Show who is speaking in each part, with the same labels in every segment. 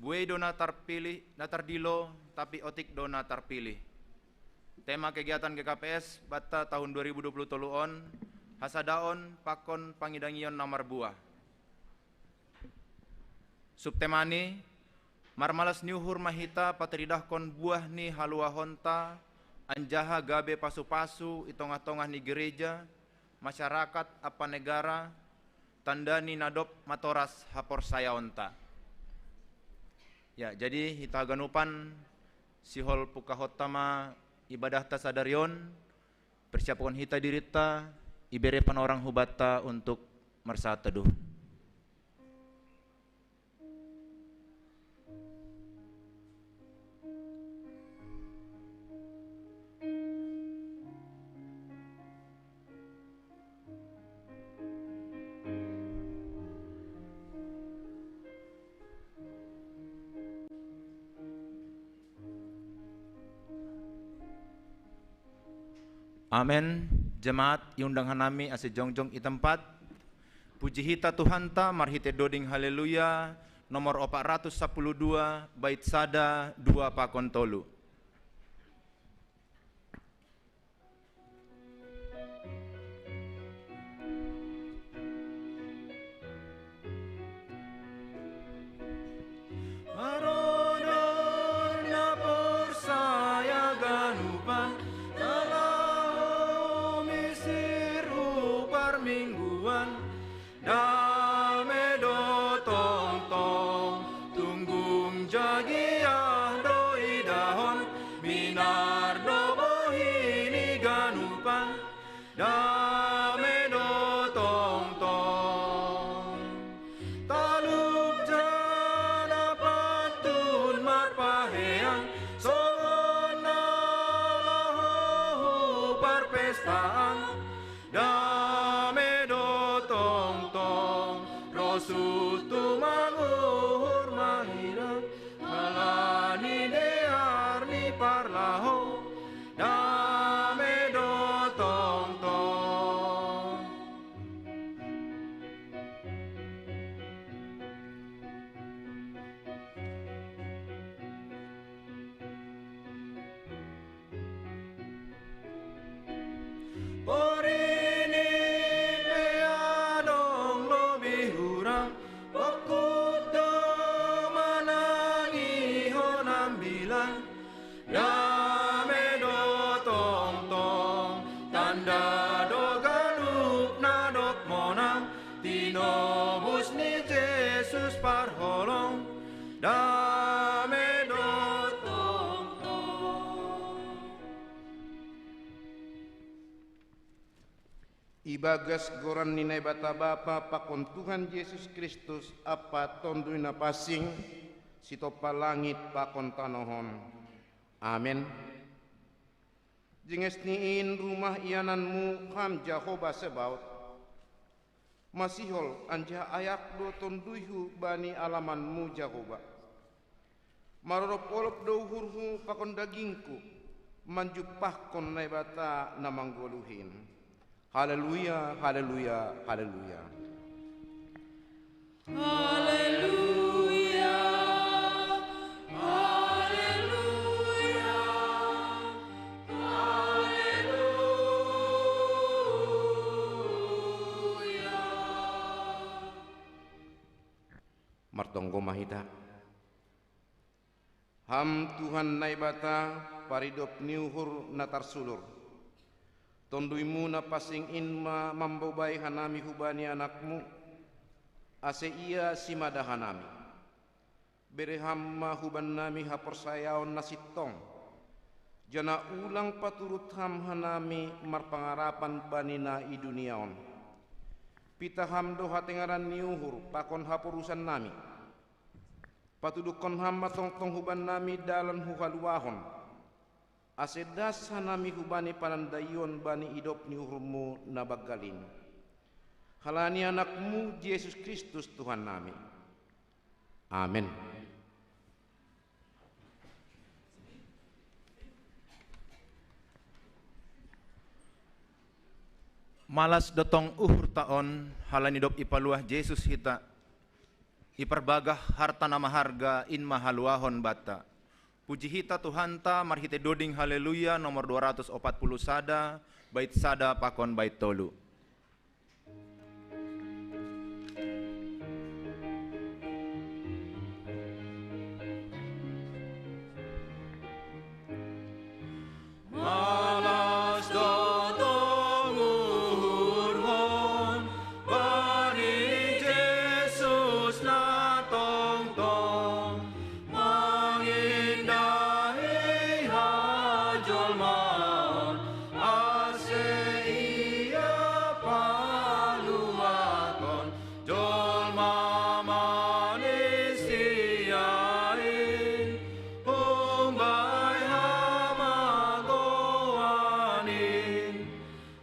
Speaker 1: Bue do natardilo tapi otik do natarpilih. Tema kegiatan GKPS Bata tahun 2020 on hasadaon pakon pangidangion namar buah. Subtemani marmalas niuhur mahita patridahkon buah ni halua honta anjaha gabe pasu-pasu itongah-tongah ni gereja masyarakat apa negara tandani nadop matoras hapor saya onta. Ya, jadi hita ganupan sihol pukahotama ibadah tasadarion persiapkan hita dirita ibere orang hubata untuk mersa teduh. Amin. Jemaat iundang hanami ase jongjong i tempat. Puji hita Tuhanta marhite doding haleluya nomor 412 bait sada 2 pakon tolu.
Speaker 2: Ibagas goran ninai bata bapa pakon Tuhan Yesus Kristus apa tondui napasing sitopa langit pakon tanohon. Amin. Jenges niin rumah iananmu ham Jehovah Sebaot. Masihol anja ayak do tonduihu bani alamanmu Jehovah. Marorop olop do hurhu pakon dagingku manjupah kon nai bata namanggoluhin. Haleluya, haleluya, haleluya.
Speaker 3: Haleluya, haleluya, haleluya.
Speaker 2: Martonggo mahita. Ham Tuhan naibata paridop niuhur natar sulur. Tonduimu na pasing inma mambabai hanami hubani anakmu ase ia simada hanami bere hamma huban nami hapersayaon nasitong jana ulang paturut ham hanami marpangarapan banina i duniaon pita hamdo hatengaran niuhur pakon hapurusan nami patudukon hamma tong huban nami dalan huhaluahon asedas hanami hubani panandayon bani idop ni urmu nabagalin. Halani anakmu Yesus Kristus Tuhan nami. Amin.
Speaker 1: Malas dotong uhur taon halani dop ipaluah Yesus hita Iperbagah harta nama harga in mahaluahon bata. Puji hita Tuhanta marhite doding haleluya nomor 240 sada, bait sada pakon bait tolu.
Speaker 3: Malas dotong urhon, bani Jesus na tongtong, mangindahi hajolman, ase iya paluakon, jolma manis siyain, umbay hamagoanin,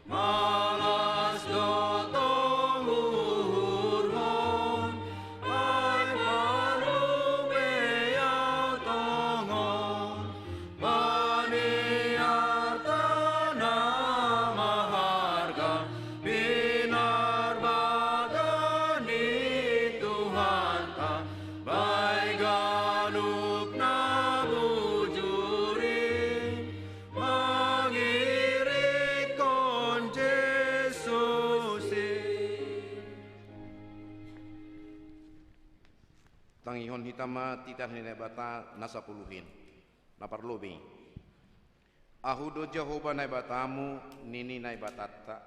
Speaker 3: malas dotong urhon, ay malubeyaw tongon, maniarta na maharga, binarbaga ni Tuhanta, bay ganuk na bujurin, mangirit kon Jesusin.
Speaker 2: Tangihon hitama titah nilai bata nasa puluhin. Naparlobi. Ahudo Jehovah nai batamu nini nai batatta.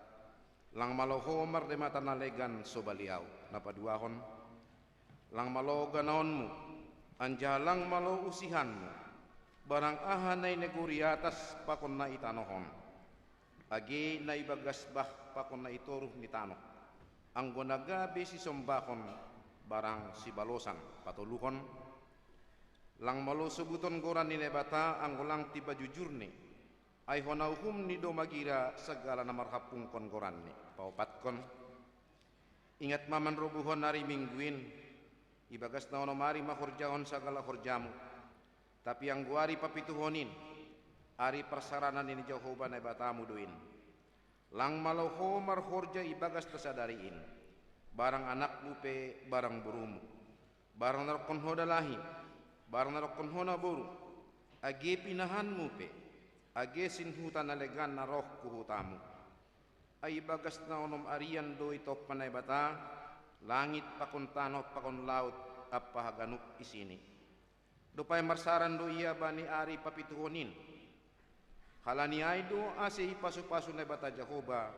Speaker 2: Lang malohomar de mata nalegan sobaliau. Napaduahon. Lang malo ganaonmu. Anjalang malo usihanmu. Barang aha nai neguri atas pakon na itanohon. Agi nai bagasbah pakon na itoruh nitano. Anggonaga besi sombakon barang si balosan patuluhon. Lang malo sebuton goran ni nebata anggolang tiba jujurni. Ay honauhum ni do magira segala namar hapung kon goran ni. Paupatkon. Ingat maman robuhon hari mingguin. Ibagas na onomari mahorjahon segala horjamu. Tapi yang guari papituhonin. Ari persaranan ini Jehovah nebatamu duin. Lang malo homar horja ibagas tasadariin. Barang anak lupe barang burumu. Barang narokon hoda lahi. Barang narokon hona buru. Age pinahan mupe. Age sinhutan nalegan na roh kuhutamu. Ay bagas na onom arian do ito panay bata. Langit pakon tanot pakon laut apahaganuk isini. Dupay marsaran do iya bani ari papituhonin. Halani ay do ase ipasu-pasu na bata Jehovah.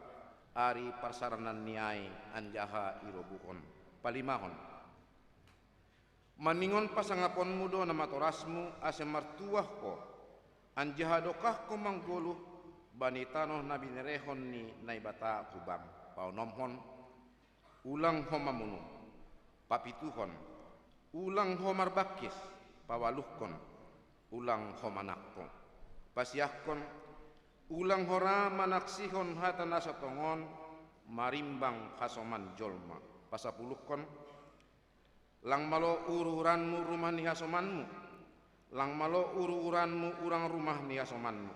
Speaker 2: Ari parsaranan niay anjaha irobukon. Palimahon. Maningon pasangapon mo do na matorasmu ase martuah ko. Anjaha dokah ko mangguluh banitano na binerehon ni naibata kubang. Paunomhon. Ulang homamuno. Papituhon. Ulang homarbakis. Pawaluhkon. Ulang homanakko. Pasiyahkon. Ulang hora manaksihon hata nasa tongon marimbang hasoman jolma. Pasapuluhkon. Lang malo ururanmu rumah ni hasomanmu. Lang malo ururanmu urang rumah ni hasomanmu.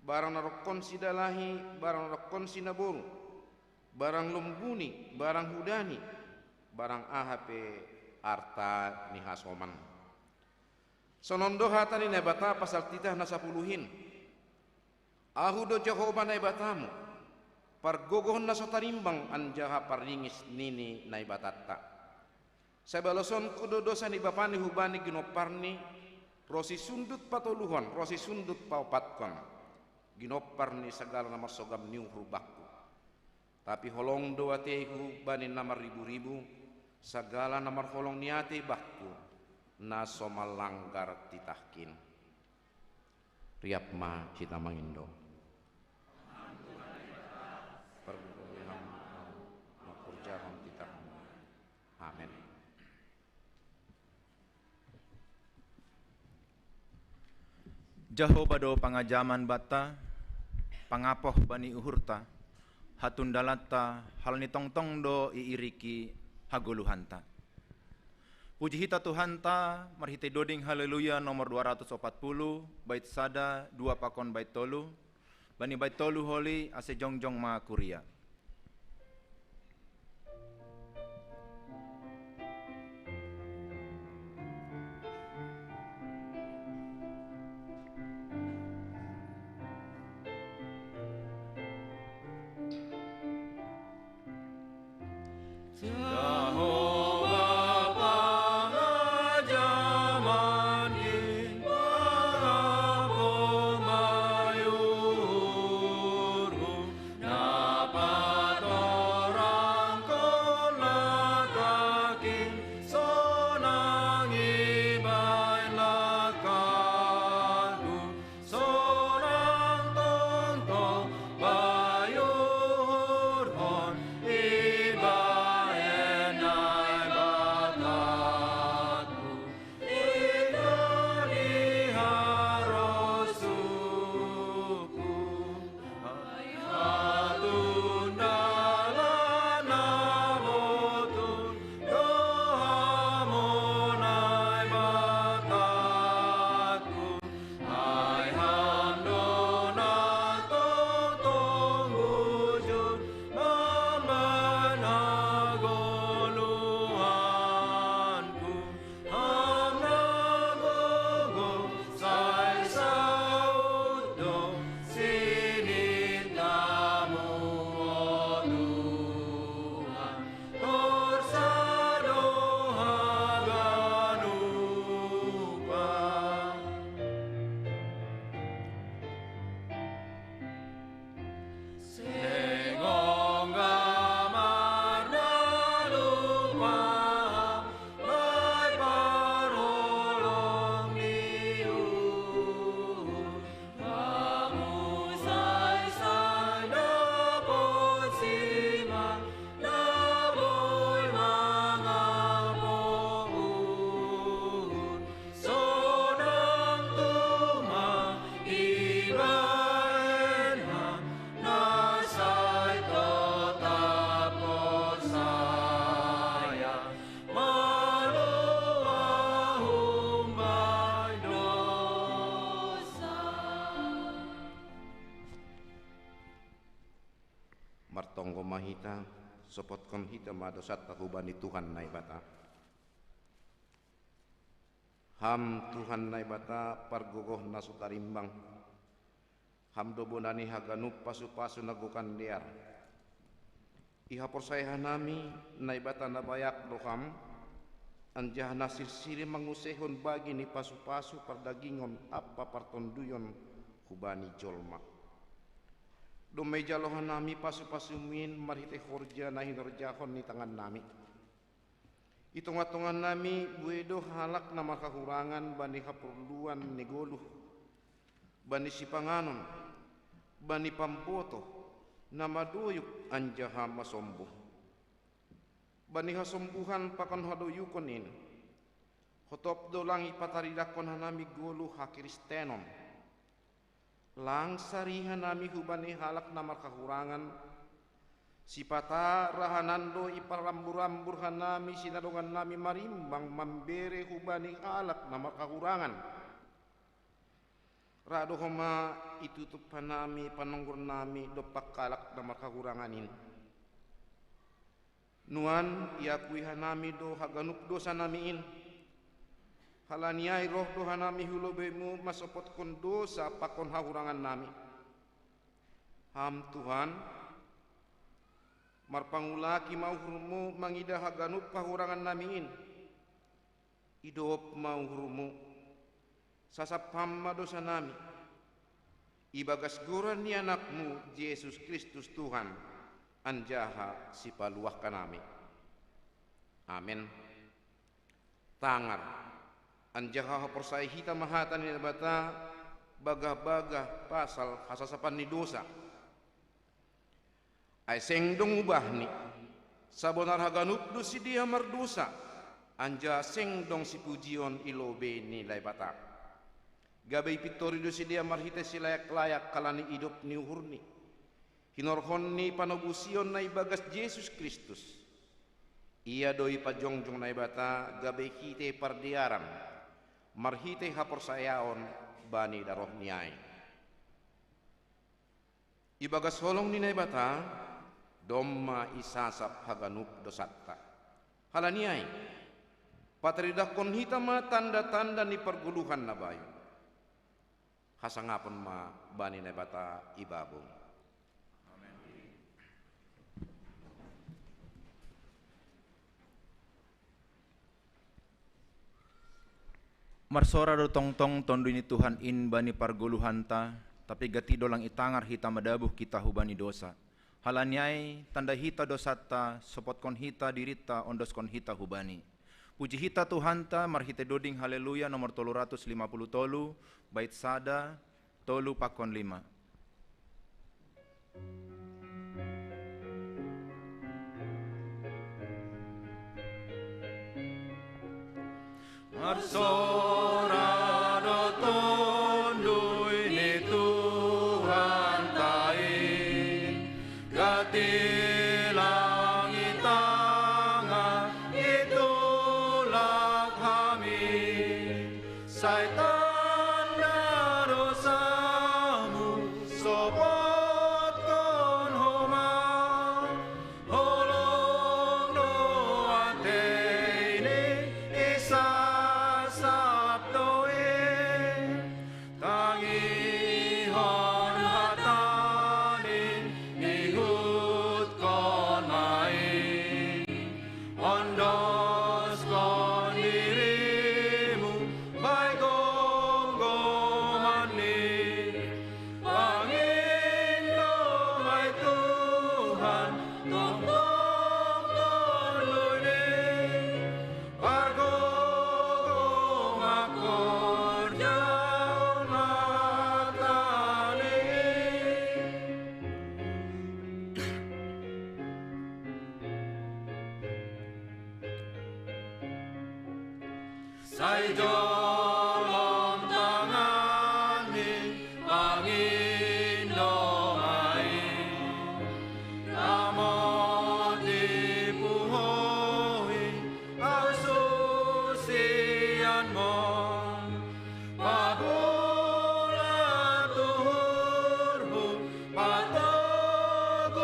Speaker 2: Barang narokon sidalahi, barang narokon sinaboru. Barang lumbuni, barang hudani. Barang ahape arta ni hasoman. Sonondo hata ni nebata pasal titah nasa puluhin. Ahudo Jehovah naibatamu. Pargogohon na sotarimbang anjaha paringis nini naibatatta. Sebaloson kudodosa ni bapani hubani ginoparni. Rosi sundut patuluhon, rosi sundut paupatkon. Ginoparni segala namar sogam niu rubakku. Tapi holong doa tehu bani namar ribu-ribu. Segala namar holong niate bakku. Na somalanggar titahkin. Riapma cita mangindo. Perbudahan makurjahon titah. Amin.
Speaker 1: Jehovah do pangajaman bata, pangapoh bani uhurta, hatun dalata, hal ni tongtong do iiriki haguluhanta. Puji hita Tuhanta, marhite doding haleluya nomor 240, bait sada, 2 pakon bait tolu, bani bait tolu holi ase jongjong ma kuria.
Speaker 2: hita, sopotkon hita madosat hubani Tuhan nai bata. Ham Tuhan nai bata pargogoh nasutarimbang. Ham dobonani haganup pasu-pasu nagukan liar. Iha persaya nami nai bata nabayak doham. Anjah nasir siri mangusehon bagi ni pasu-pasu pardagingon apa partonduyon hubani jolma. Domai jalohan nami pasu-pasu min marhite horja nahi norjahon ni tangan nami. Itung-atungan nami buedo halak nama kahurangan bani haperluan negoluh. Bani sipanganon, bani pampoto, nama doyuk anjaha masombuh. Bani hasombuhan pakon hadoyukon in. Hotop dolang ipataridakon hanami goluh hakiristenon. Langsarihan nami hubani halak namar kahurangan. Sipata rahanando iparambur-ambur hanami sinadongan nami marimbang mambere hubani halak namar kahurangan. Rado homa itutup hanami panonggur nami dopak kalak namar kahuranganin. Nuan iakui hanami do haganup dosa namiin. Halaniai roh doha nami hulobemu masopot kon dosa pakon hahurangan nami. Ham Tuhan, marpangulaki mauhrumu mangida haganup pahurangan namiin. Idop mauhrumu, sasap hamma dosa nami. Ibagas goran ni anakmu, Yesus Kristus Tuhan, anjaha sipaluah kanami. Amin. Tangar. Anjaha persai hita mahatan ni bata bagah-bagah pasal hasasapan ni dosa. Ay sengdong ubah ni sabonar haganup do si dia mardosa. Anja sengdong si pujion ilobe ni lay bata. Gabay pitori do si dia marhite si layak-layak kalani idop ni uhurni. Hinorhon ni panobusion na ibagas Yesus Kristus. Ia doi pajongjong na ibata gabay hite pardiaram. Marhite haporsayaon bani daroh niay. Ibagas holong ni naibata domma isasap haganup dosatta. Halaniay patridakon hitama tanda-tanda ni perguluhan na bayo. Hasangapon ma bani naibata ibabong.
Speaker 1: Marsora do tongtong tondo ni Tuhan in bani parguluhanta, tapi gatido lang itangar hita madabuh kita hubani dosa. Halanyai tanda hita dosata, sopot kon hita dirita ondos kon hita hubani. Puji hita Tuhanta marhite doding haleluya nomor 350 tolu, bait sada, tolu pakon 5.
Speaker 3: Marsora do tondoi ni Tuhan tain, gatilang itanga itulak kami, saitan na dosamu sopot kon homa, holong do atene isa. Sai jolong tangani Panginoon ay amot ipuhoy ang susian mo pagulatuhurho patoguhaw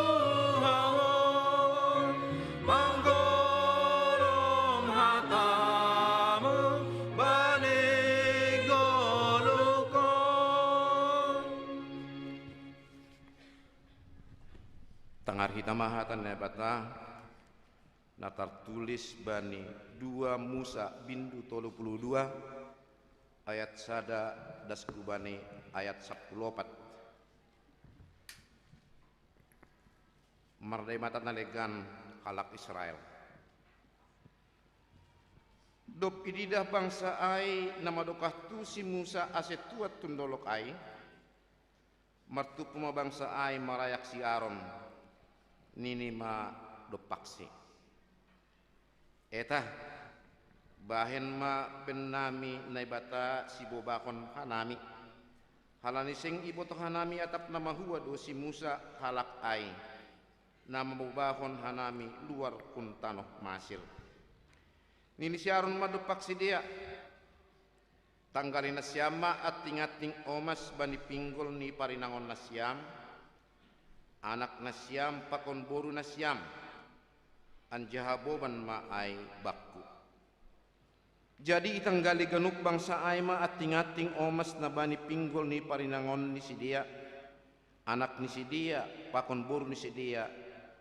Speaker 2: Marhita mahatan na bata na tertulis bani 2 Musa bindu 32 ayat sada dasku bani ayat 14. Mardai mata nalegan halak Israel. Dop ididah bangsa ai nama dokah tu si Musa aset tuat tundolok ai. Martu puma bangsa ai marayak si Aaron nini ma dopaksi. Eta bahen ma benami naibata si bobakon hanami. Halani sing ibu toh hanami atap nama huwa do si Musa halak ai. Nama bobakon hanami luar kun tanoh Masir. Nini si Aaron ma dopaksi dia. Tanggalin nasyama at tingating omas bani pinggol ni parinangon nasyam. Anak nasyam pakon boru nasyam. Anjahaboban maay bakku. Jadi itanggali ganuk bangsa ay ma at tingating omas na bani pinggol ni parinangon ni si dia. Anak ni si dia pakon boru ni si dia.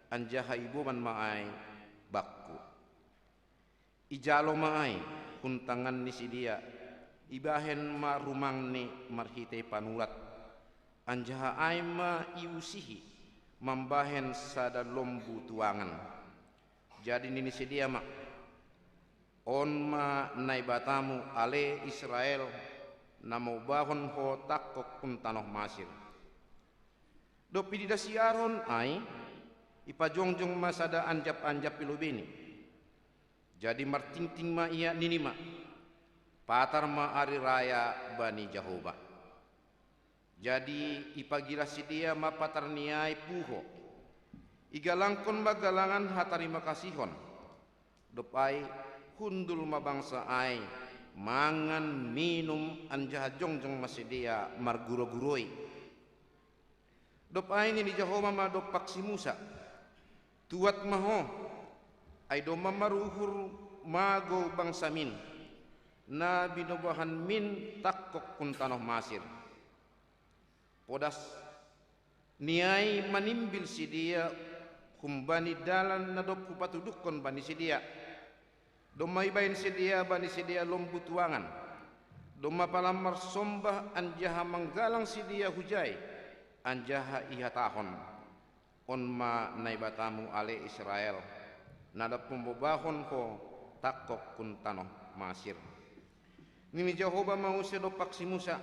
Speaker 2: Anjahaboban maay bakku. Ijalo maay kuntangan ni si dia. Ibahen ma rumang ni marhite panulat. Anjaha ay ma iusihi mambahen sada lombu tuangan. Jadi nini sedia ma on ma naibatamu ale Israel namo bahon ho takok pun tanoh Masir. Dopi dida si Aaron ay ipajongjong ma sada anjap-anjap pilubini. Jadi martingting ma iya nini ma patar ma ari raya bani Jehovah. Jadi ipagira si dia ma patar niai puho. Igalangkon magalangan hatari makasihon. Dopai hundul ma bangsa ai mangan minum anjaha jongjong masidia marguro-guroi. Dopai ni Jehovah ma dopak si Musa. Tuat maho ai doma maruhur mago bangsa min. Na binobahan min takok kun tanoh Masir. Podas niai manimbil si dia kumbani dalan na dop kupatudukon bani si dia. Domai bain si dia bani si dia lombu tuangan. Doma palamar sombah anjaha manggalang si dia hujai. Anjaha ihatahon. On ma naibatamu ale Israel. Nada pembobahon ko takok kun tanoh Masir. Nini Jehovah mau sedopak si Musa.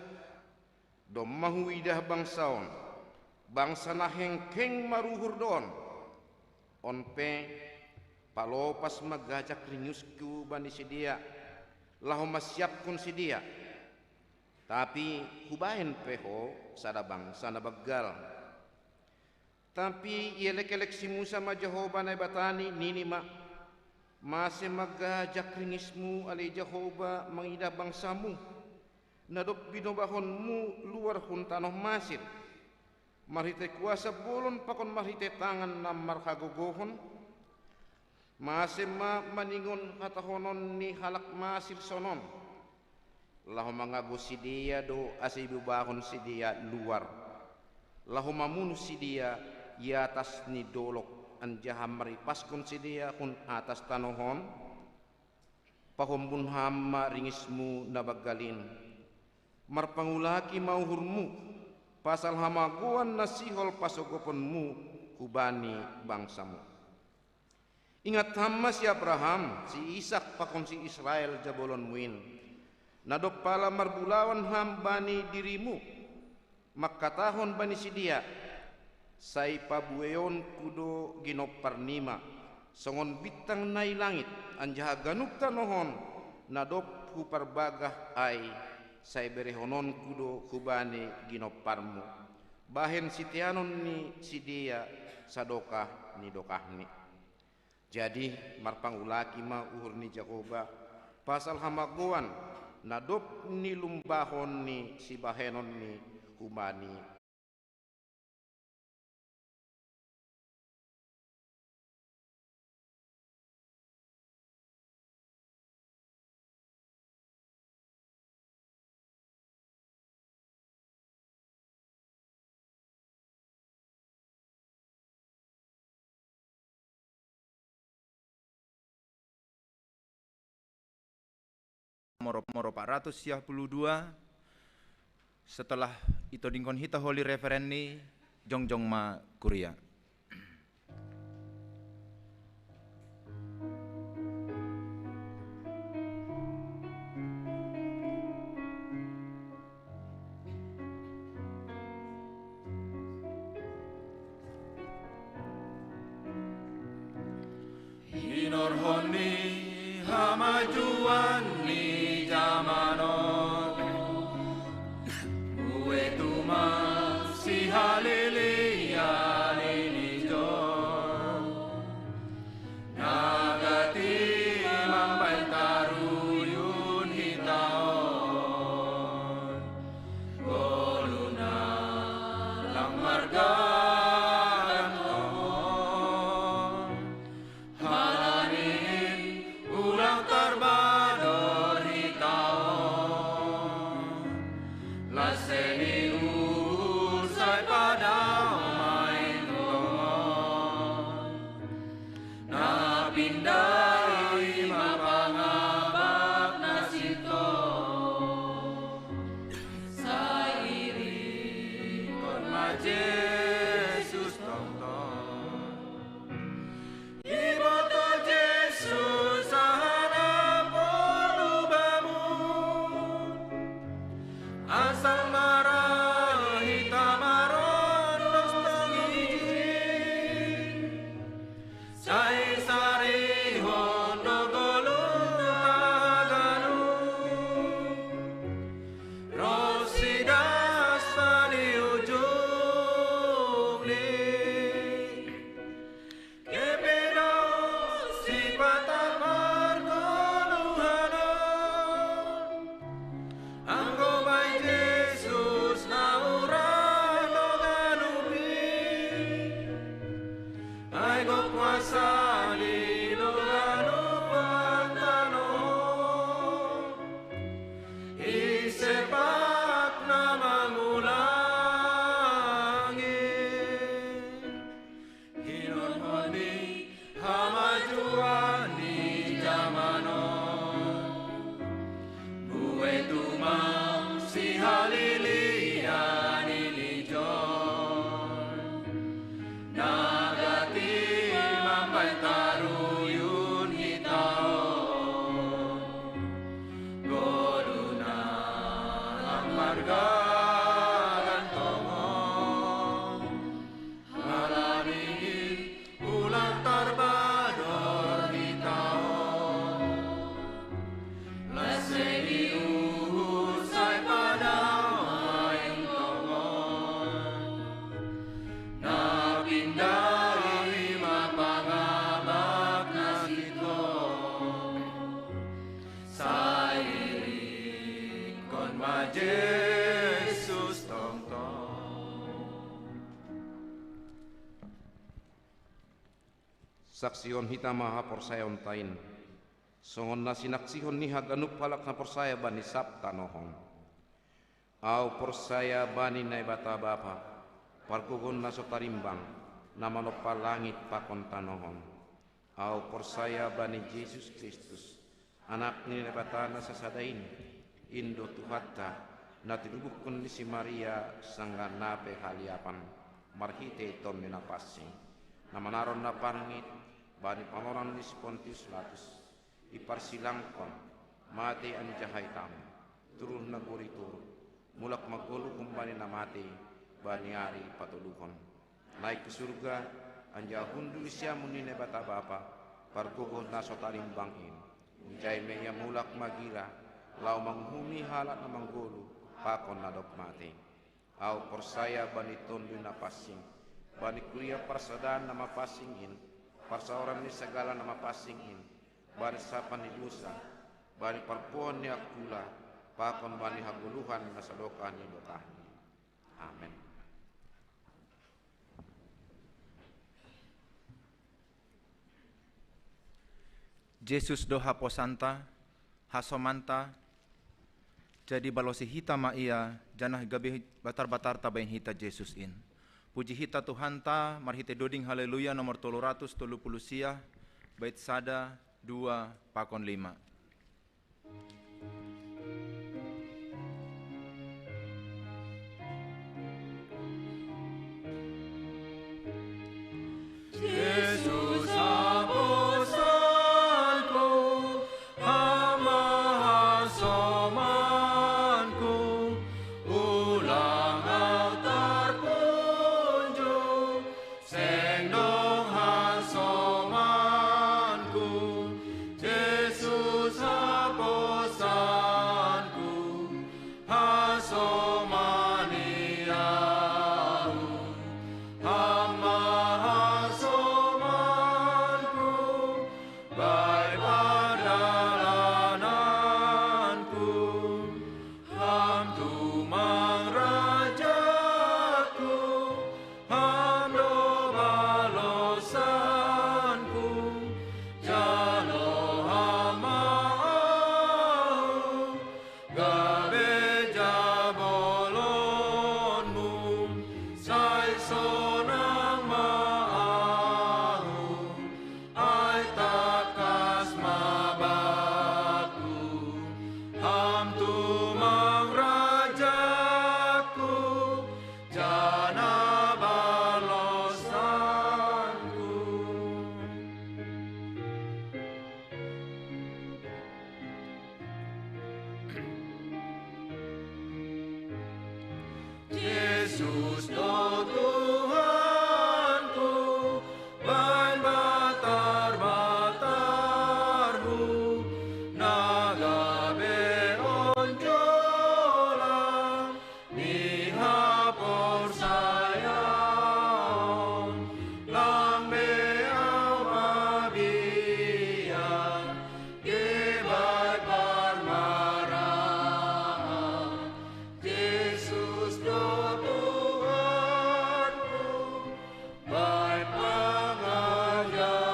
Speaker 2: Dom mahu idah bangsaon. Bangsa na hengkeng maruhur doon. Onpe palopas magajak rinyusku bani si dia. Lahu masyapkun si dia. Tapi hubahin peho sada bangsa na baggal. Tapi ielek-elek si Musa ma Jehovah na batani nini ma. Masih magajak ringismu alai Jehovah mengidah bangsamu. Nadop binobahonmu luar hun tanoh Masir. Marhite kuasa bolon pakon marhite tangan nam marhagogohon. Masih ma maningon katahonon ni halak Masir sonon. Lahu mangago si dia do asibu bahon si dia luar. Lahu mamunuh si dia i atas ni dolok. Anjaha maripaskon si dia kun atas tanohon. Pahombun hama ringismu nabagalin. Marpangulaki mauhurmu. Pasal hamaguan nasihol pasogoponmu kubani bangsamu. Ingat hama si Abraham, si Ishak pakon si Israel jabolon muin. Nadop pala marbulawan hambani dirimu. Makatahon bani si dia. Sai pabueon kudo ginoparnima. Songon bitang nai langit. Anjaha ganuk tanohon. Nadop huparbagah ai. Sai berehonon kudo kubani ginoparmu. Bahen sitianon ni si dia. Sadokah ni dokahni. Jadi marpangulaki ma uhur ni Jehovah. Pasal hamagoan. Nadop ni lumbahon ni si bahenon ni kubani
Speaker 1: nomor 452. Setelah itu dingkon hita holy reverend ni jongjong ma kuria.
Speaker 3: Inorhoni hamajuan ni jamanot Uwe tuma si haleluya linijo Nagati mambai taruyun hitaon Goluna lang marga
Speaker 2: Saksion hita maha porsayon tain songon na sinaksihon ni haganuk palak na porsaya bani sabta nohon au porsaya bani na ibata bapa parkugon na sotarimbang na manoppa langit pakon tanohon au porsaya bani Jesus Kristus anak ni ibata na sasadain indo tuhatta na tinubukon ni si Maria sangga nape haliapan marhite iton ni napasing na manaron na pangit bani pamoran ni si Pontius Pilatus iparsilangkon mati ani jahay tamu turun na guritur mulak magulu kumbani na mati bani ari patulukon naik ke surga anja hundu isya munine bata bapa pargogo na sotalimbangin jay meya mulak magira lau manghumi halat na manggulu pakon na dok mati au persaya bani tondu na pasing bani kuliah parsadaan nama pasingin parsaoran ni segala nama pasingin bani sapan ni dosa bani parpuan ni akula pakon bani haguluhan na sadokan ni dokahni. Amen.
Speaker 1: Jesus doha posanta hasomanta jadi balosi hita ma ia janah gabi batar-batar tabain hita Jesus in. Puji hita Tuhan ta marhite doding haleluya nomor 330 sia bait sada 2 pakon 5.
Speaker 3: gabeja bolonmu sai sonang maahu ai takas mabatu ham tumang rajaku jana balosanku. Yesus do Tuhanku, bain batar-batarmu, nagabe onjolan, mihapor sayaon, lambe amabian, gebay parmaraan. Yesus do Tuhanku, baik pengajamanku.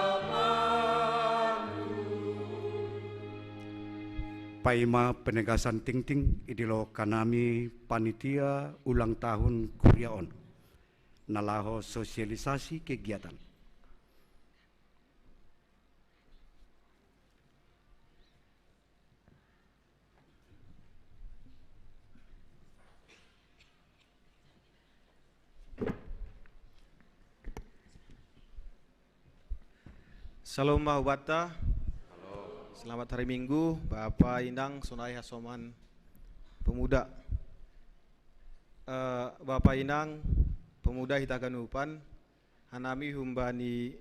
Speaker 4: Paima penegasan tingting idilo kanami panitia ulang tahun Kuriaon nalaho sosialisasi kegiatan.
Speaker 5: Salam mahubata. Selamat hari Minggu, Bapak Indang Sunai Hasoman Pemuda. Bapak Indang Pemuda Hitaganupan, hanami humbani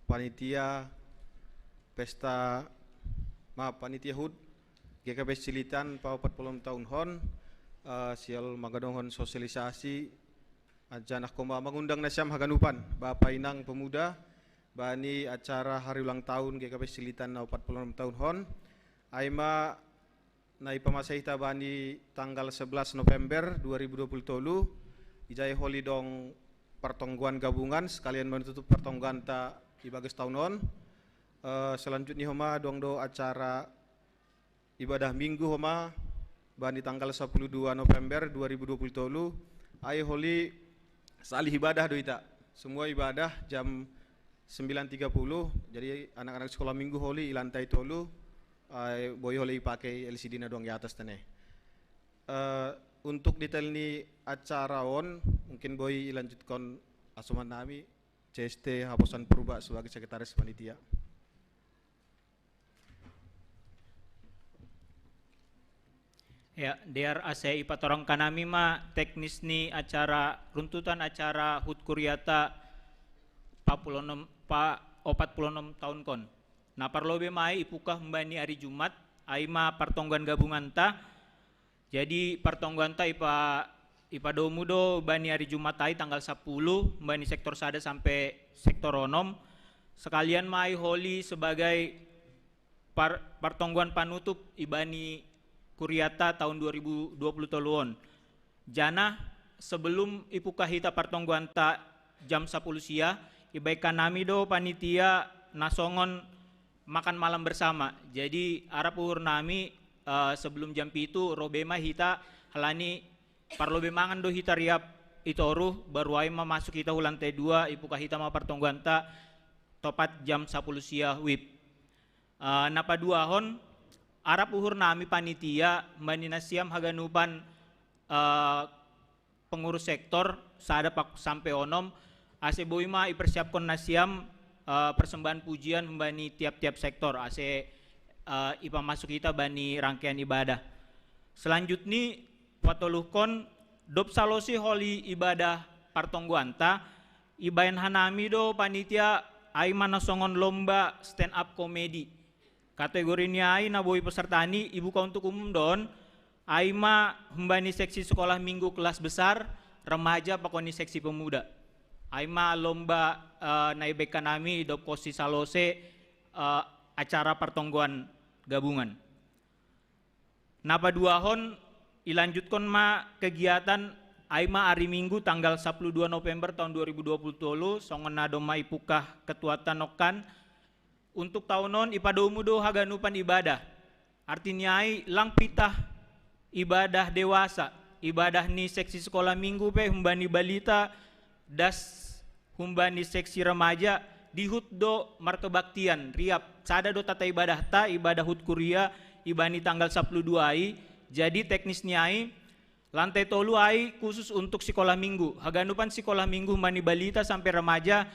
Speaker 5: panitia pesta panitia HUT GKP Silitan pa 40 tahun hon sial magadonghon sosialisasi ajanah koma mengundang nasyam haganupan Bapak Indang Pemuda bani acara hari ulang tahun GKP Silitan na 46 tahun hon aima na ipamasahita bani tanggal 11 November 2020 ijai holi dong pertongguan gabungan sekalian menutup pertongguan ta ibagas tahun hon. Selanjutnya homa dong do acara ibadah minggu homa bani tanggal 12 November 2020 ai holi salih ibadah do ita semua ibadah jam 9.30, jadi anak-anak sekolah minggu holi lantai tolu boy holi pakai LCD na doang di atas tane. Untuk detail ni acara on mungkin boy lanjutkan asuman nami CST Haposan Purba sebagai sekretaris panitia.
Speaker 6: Ya, dear ase ipatorong kanami ma teknis ni acara runtutan acara HUT Kuryata 46 tahun kon. Na parlobe mai ipukah mbani hari Jumat aima pertongguan gabungan ta. Jadi pertongguan ta ipa domudo bani hari Jumat ai tanggal 10 mbani sektor sada sampai sektor onom. Sekalian mai holi sebagai pertongguan panutup ibani Kuryata tahun 2020 toluon. Jana sebelum ipukah hita pertongguan ta jam 10 sia ibaikan nami do panitia nasongon makan malam bersama. Jadi arap uhur nami sebelum jam itu robema hita halani parlobe mangan do hita riap itoruh baru ai masuk hita lantai 2 ipuka hita ma pertongguan ta topat jam 10 sia wib. Napa dua hon arap uhur nami panitia mbani nasiam haganupan pengurus sektor sada pak sampai onom ase boima ipersiapkan nasiam persembahan pujian membani tiap-tiap sektor ase ipa masuk kita bani rangkaian ibadah. Selanjutnya patoluhkon dop salosi holi ibadah partongguanta ibayan hanami do panitia aima nasongon lomba stand up comedy. Kategorinya ai na boy pesertani ibu ka untuk umum don aima membani seksi sekolah minggu kelas besar remaja pakoni seksi pemuda. Aima lomba naibekan nami dop kosi salose acara pertongguan gabungan. Napa dua hon ilanjutkan ma kegiatan aima hari Minggu tanggal 12 November tahun 2020 tolu songon nadoma ipukah ketuatan nokan untuk tahunon ipadomu do haganupan ibadah. Artinya ai lang pitah ibadah dewasa, ibadah ni seksi sekolah minggu pe humbani balita das humbani seksi remaja dihut do markebaktian riap sada do tata ibadah ta ibadah hut kuria ibani tanggal 12 ai. Jadi teknisnya ai lantai tolu ai khusus untuk sekolah minggu. Haganupan sekolah minggu humbani balita sampai remaja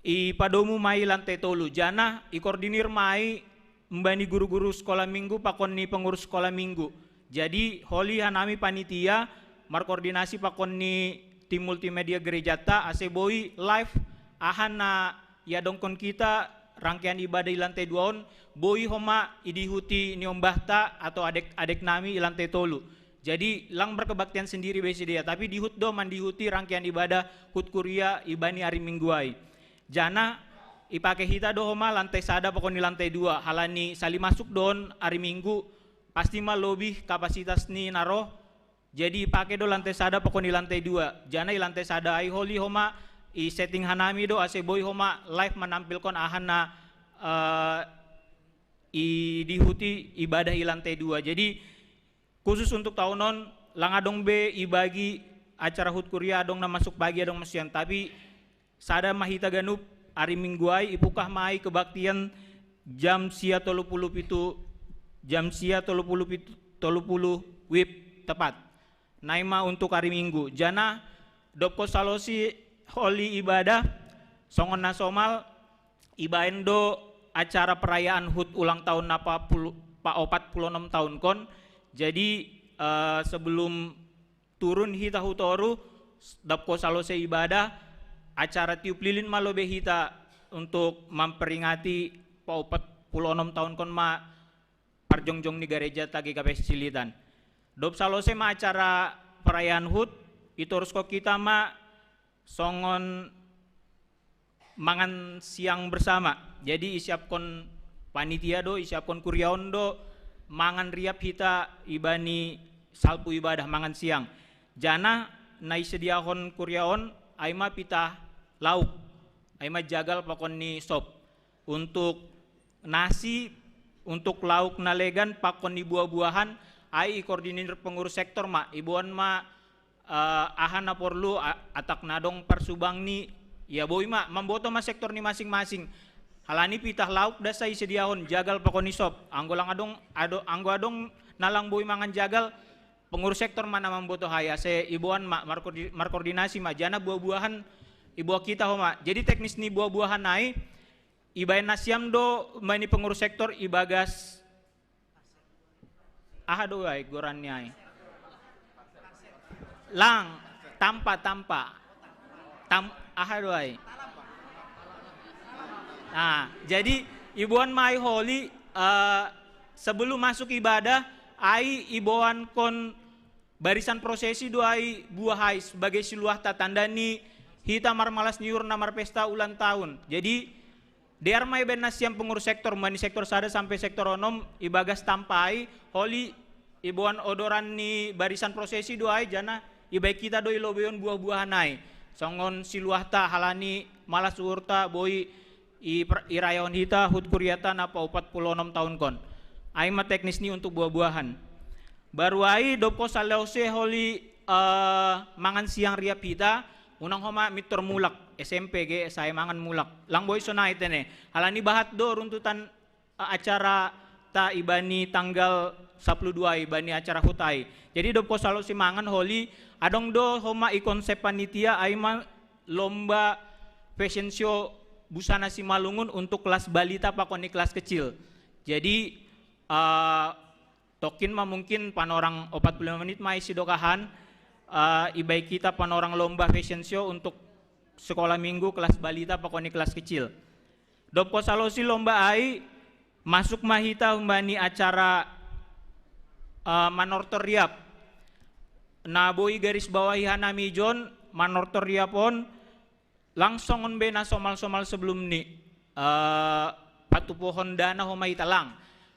Speaker 6: i padomu mai lantai tolu. Jana i koordinir mai mbani guru-guru sekolah minggu pakon ni pengurus sekolah minggu. Jadi holi hanami panitia markoordinasi pakon ni tim multimedia gereja ta aseboi live ahana ya dongkon kita rangkaian ibadah di lantai 2 on boi homa idihuti niombah ta atau adek nami di lantai tolu. Jadi lang berkebaktian sendiri besi dia tapi dihut do mandihuti rangkaian ibadah hut kuria ibani hari mingguai. Jana ipake hita do homa lantai sada pokon di lantai 2 halani sali masuk don hari minggu pasti mah lebih kapasitas ni naroh. Jadi pakai do lantai sada pokon di lantai 2. Jana di lantai sada ai holi homa i setting hanami do ase boy homa live menampilkan ahana i dihuti ibadah di lantai 2. Jadi khusus untuk tahunon lang adong be ibagi acara hut kuria adong na masuk pagi adong masian tapi sada mahita ganup hari mingguai ipukah mai kebaktian jam sia 30 wib tepat. Naima untuk hari minggu. Jana dopko salosi holi ibadah songon nasomal ibaendo acara perayaan hut ulang tahun napa 46 tahun kon. Jadi sebelum turun hita hutoru dopko salosi ibadah acara tiup lilin malobe hita untuk memperingati 46 tahun kon ma parjongjong ni gereja tagi kapes cilitan. Dop salose ma acara perayaan hut itu harus kok kita ma songon mangan siang bersama. Jadi isiapkon panitia do, isiapkon kuriaon do, mangan riap hita ibani salpu ibadah mangan siang. Jana nai sediakon kuriaon aima pita lauk, aima jagal pakon ni sop. Untuk nasi, untuk lauk nalegan pakon ni buah-buahan ai koordinir pengurus sektor ma ibuan ma ahana porlu atak nadong persubang ni ya boy ma mamboto ma sektor ni masing-masing halani pitah lauk dasai sediahon jagal pakoni sop anggo adong nalang boy mangan jagal pengurus sektor mana mamboto haya se ibuan ma markoordinasi ma jana buah-buahan ibu kita homa. Jadi teknis ni buah-buahan nai ibayan nasiam do mani pengurus sektor ibagas do ay gorannya ay lang tampa do ay jadi ibuan mai holi sebelum masuk ibadah ai ibuan kon barisan prosesi do ai buah ai sebagai siluah tatandani hita marmalas niur namar pesta ulang tahun. Jadi diar mai ben nasiam pengurus sektor mani sektor sada sampai sektor onom ibagas tampai holi ibuan odoran ni barisan prosesi doai jana ibai kita doi lobeon buah-buahan nai songon siluah ta halani malas urta boy irayon hita hut kuriata napa 46 tahun kon ai ma teknis ni untuk buah-buahan baru ai dopo salause holi mangan siang riap hita unang homa mitor mulak SMP ge saya mangan mulak lang boy sonai tene halani bahat do runtutan acara ta ibani tanggal 12 ibani acara hutai. Jadi do po salo si mangan holi adong do homa i konsep panitia aima lomba fashion show busana si Malungun untuk kelas balita pakoni kelas kecil. Jadi tokin mah mungkin panorang 45 menit mai sidokahan ibai kita panorang lomba fashion show untuk sekolah minggu kelas balita pakoni kelas kecil. Do po salo si lomba ai masuk mahita umbani acara manortor riap naboi garis bawahi hanami jon manortor riapon langsung on bena somal-somal sebelum ni patu pohon dana homai talang.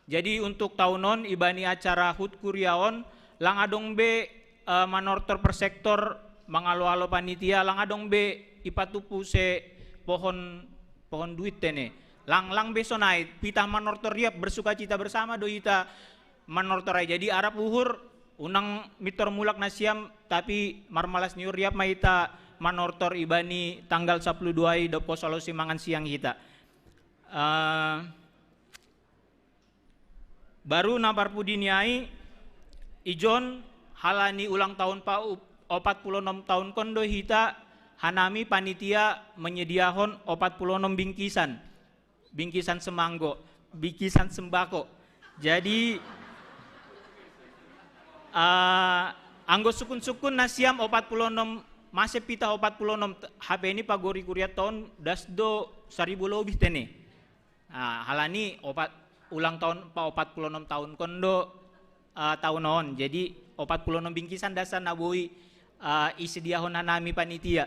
Speaker 6: Jadi untuk tahunon ibani acara hut kuriaon lang adong be manortor per sektor mangalo-alo panitia lang adong be ipatupu se pohon duit tene lang besonai pitah manortor riap bersuka cita bersama doita manortorai. Jadi Arab uhur unang mitor mulak nasiam tapi marmalas niuriap maita manortor ibani tanggal 12 do posolosi mangan siang kita. Baru napar pudiniai ijon halani ulang tahun pa 46 tahun kondo hita hanami panitia menyediahon 46 bingkisan semanggo, bingkisan sembako. Jadi anggo sukun-sukun nasiam 46 masih pita 46 HP ini pagori kuria tahun dasdo 1000 lebih tene. Halani ulang tahun pa 46 tahun kondo tahun on. Jadi 46 bingkisan dasar naboi isi diahon nami panitia.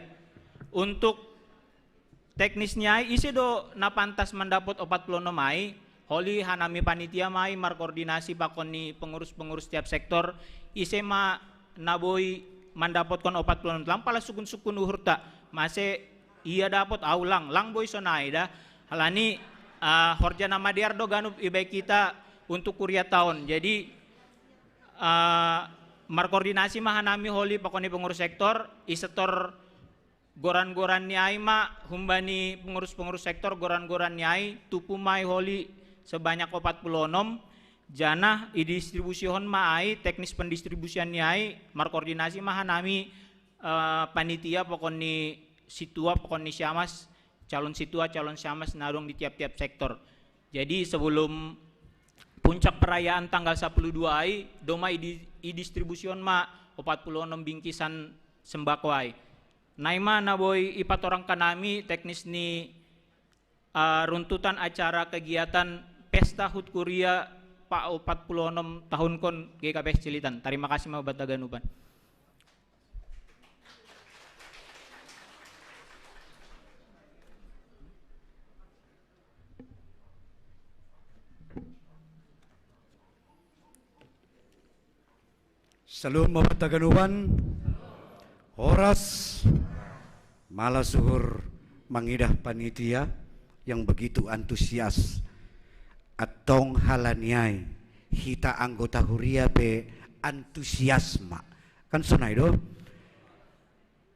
Speaker 6: Untuk teknisnya isi do napantas mendapat 46 mai holi hanami panitia mai markoordinasi pakoni pengurus-pengurus tiap sektor isi ma naboi mendapatkan 46 lampala sukun-sukun uhurta masih iya dapat aulang lang boy sonai dah halani horja nama diardo ganup ibai kita untuk kuria tahun. Jadi markoordinasi mahanami holi pakoni pengurus sektor isetor goran-goran niai ma humbani pengurus-pengurus sektor goran-goran niai tupu mai holi sebanyak 46 janah idistribusion maai teknis pendistribusian niai markoordinasi mahanami panitia pokoni situa pokoni syamas calon situa calon syamas narung di tiap-tiap sektor. Jadi sebelum puncak perayaan tanggal 12 ai doma idistribusion ma 46 bingkisan sembako ai. Naima naboy ipat orang kanami teknis ni runtutan acara kegiatan pesta HUT Kuria pa 46 tahun kon GKP Cilitan. Terima kasih mau bataganupan.
Speaker 4: Salam mabataganupan. Horas malasuhur mangidah panitia yang begitu antusias atong halaniai hita anggota huria be antusiasma kan sunai do.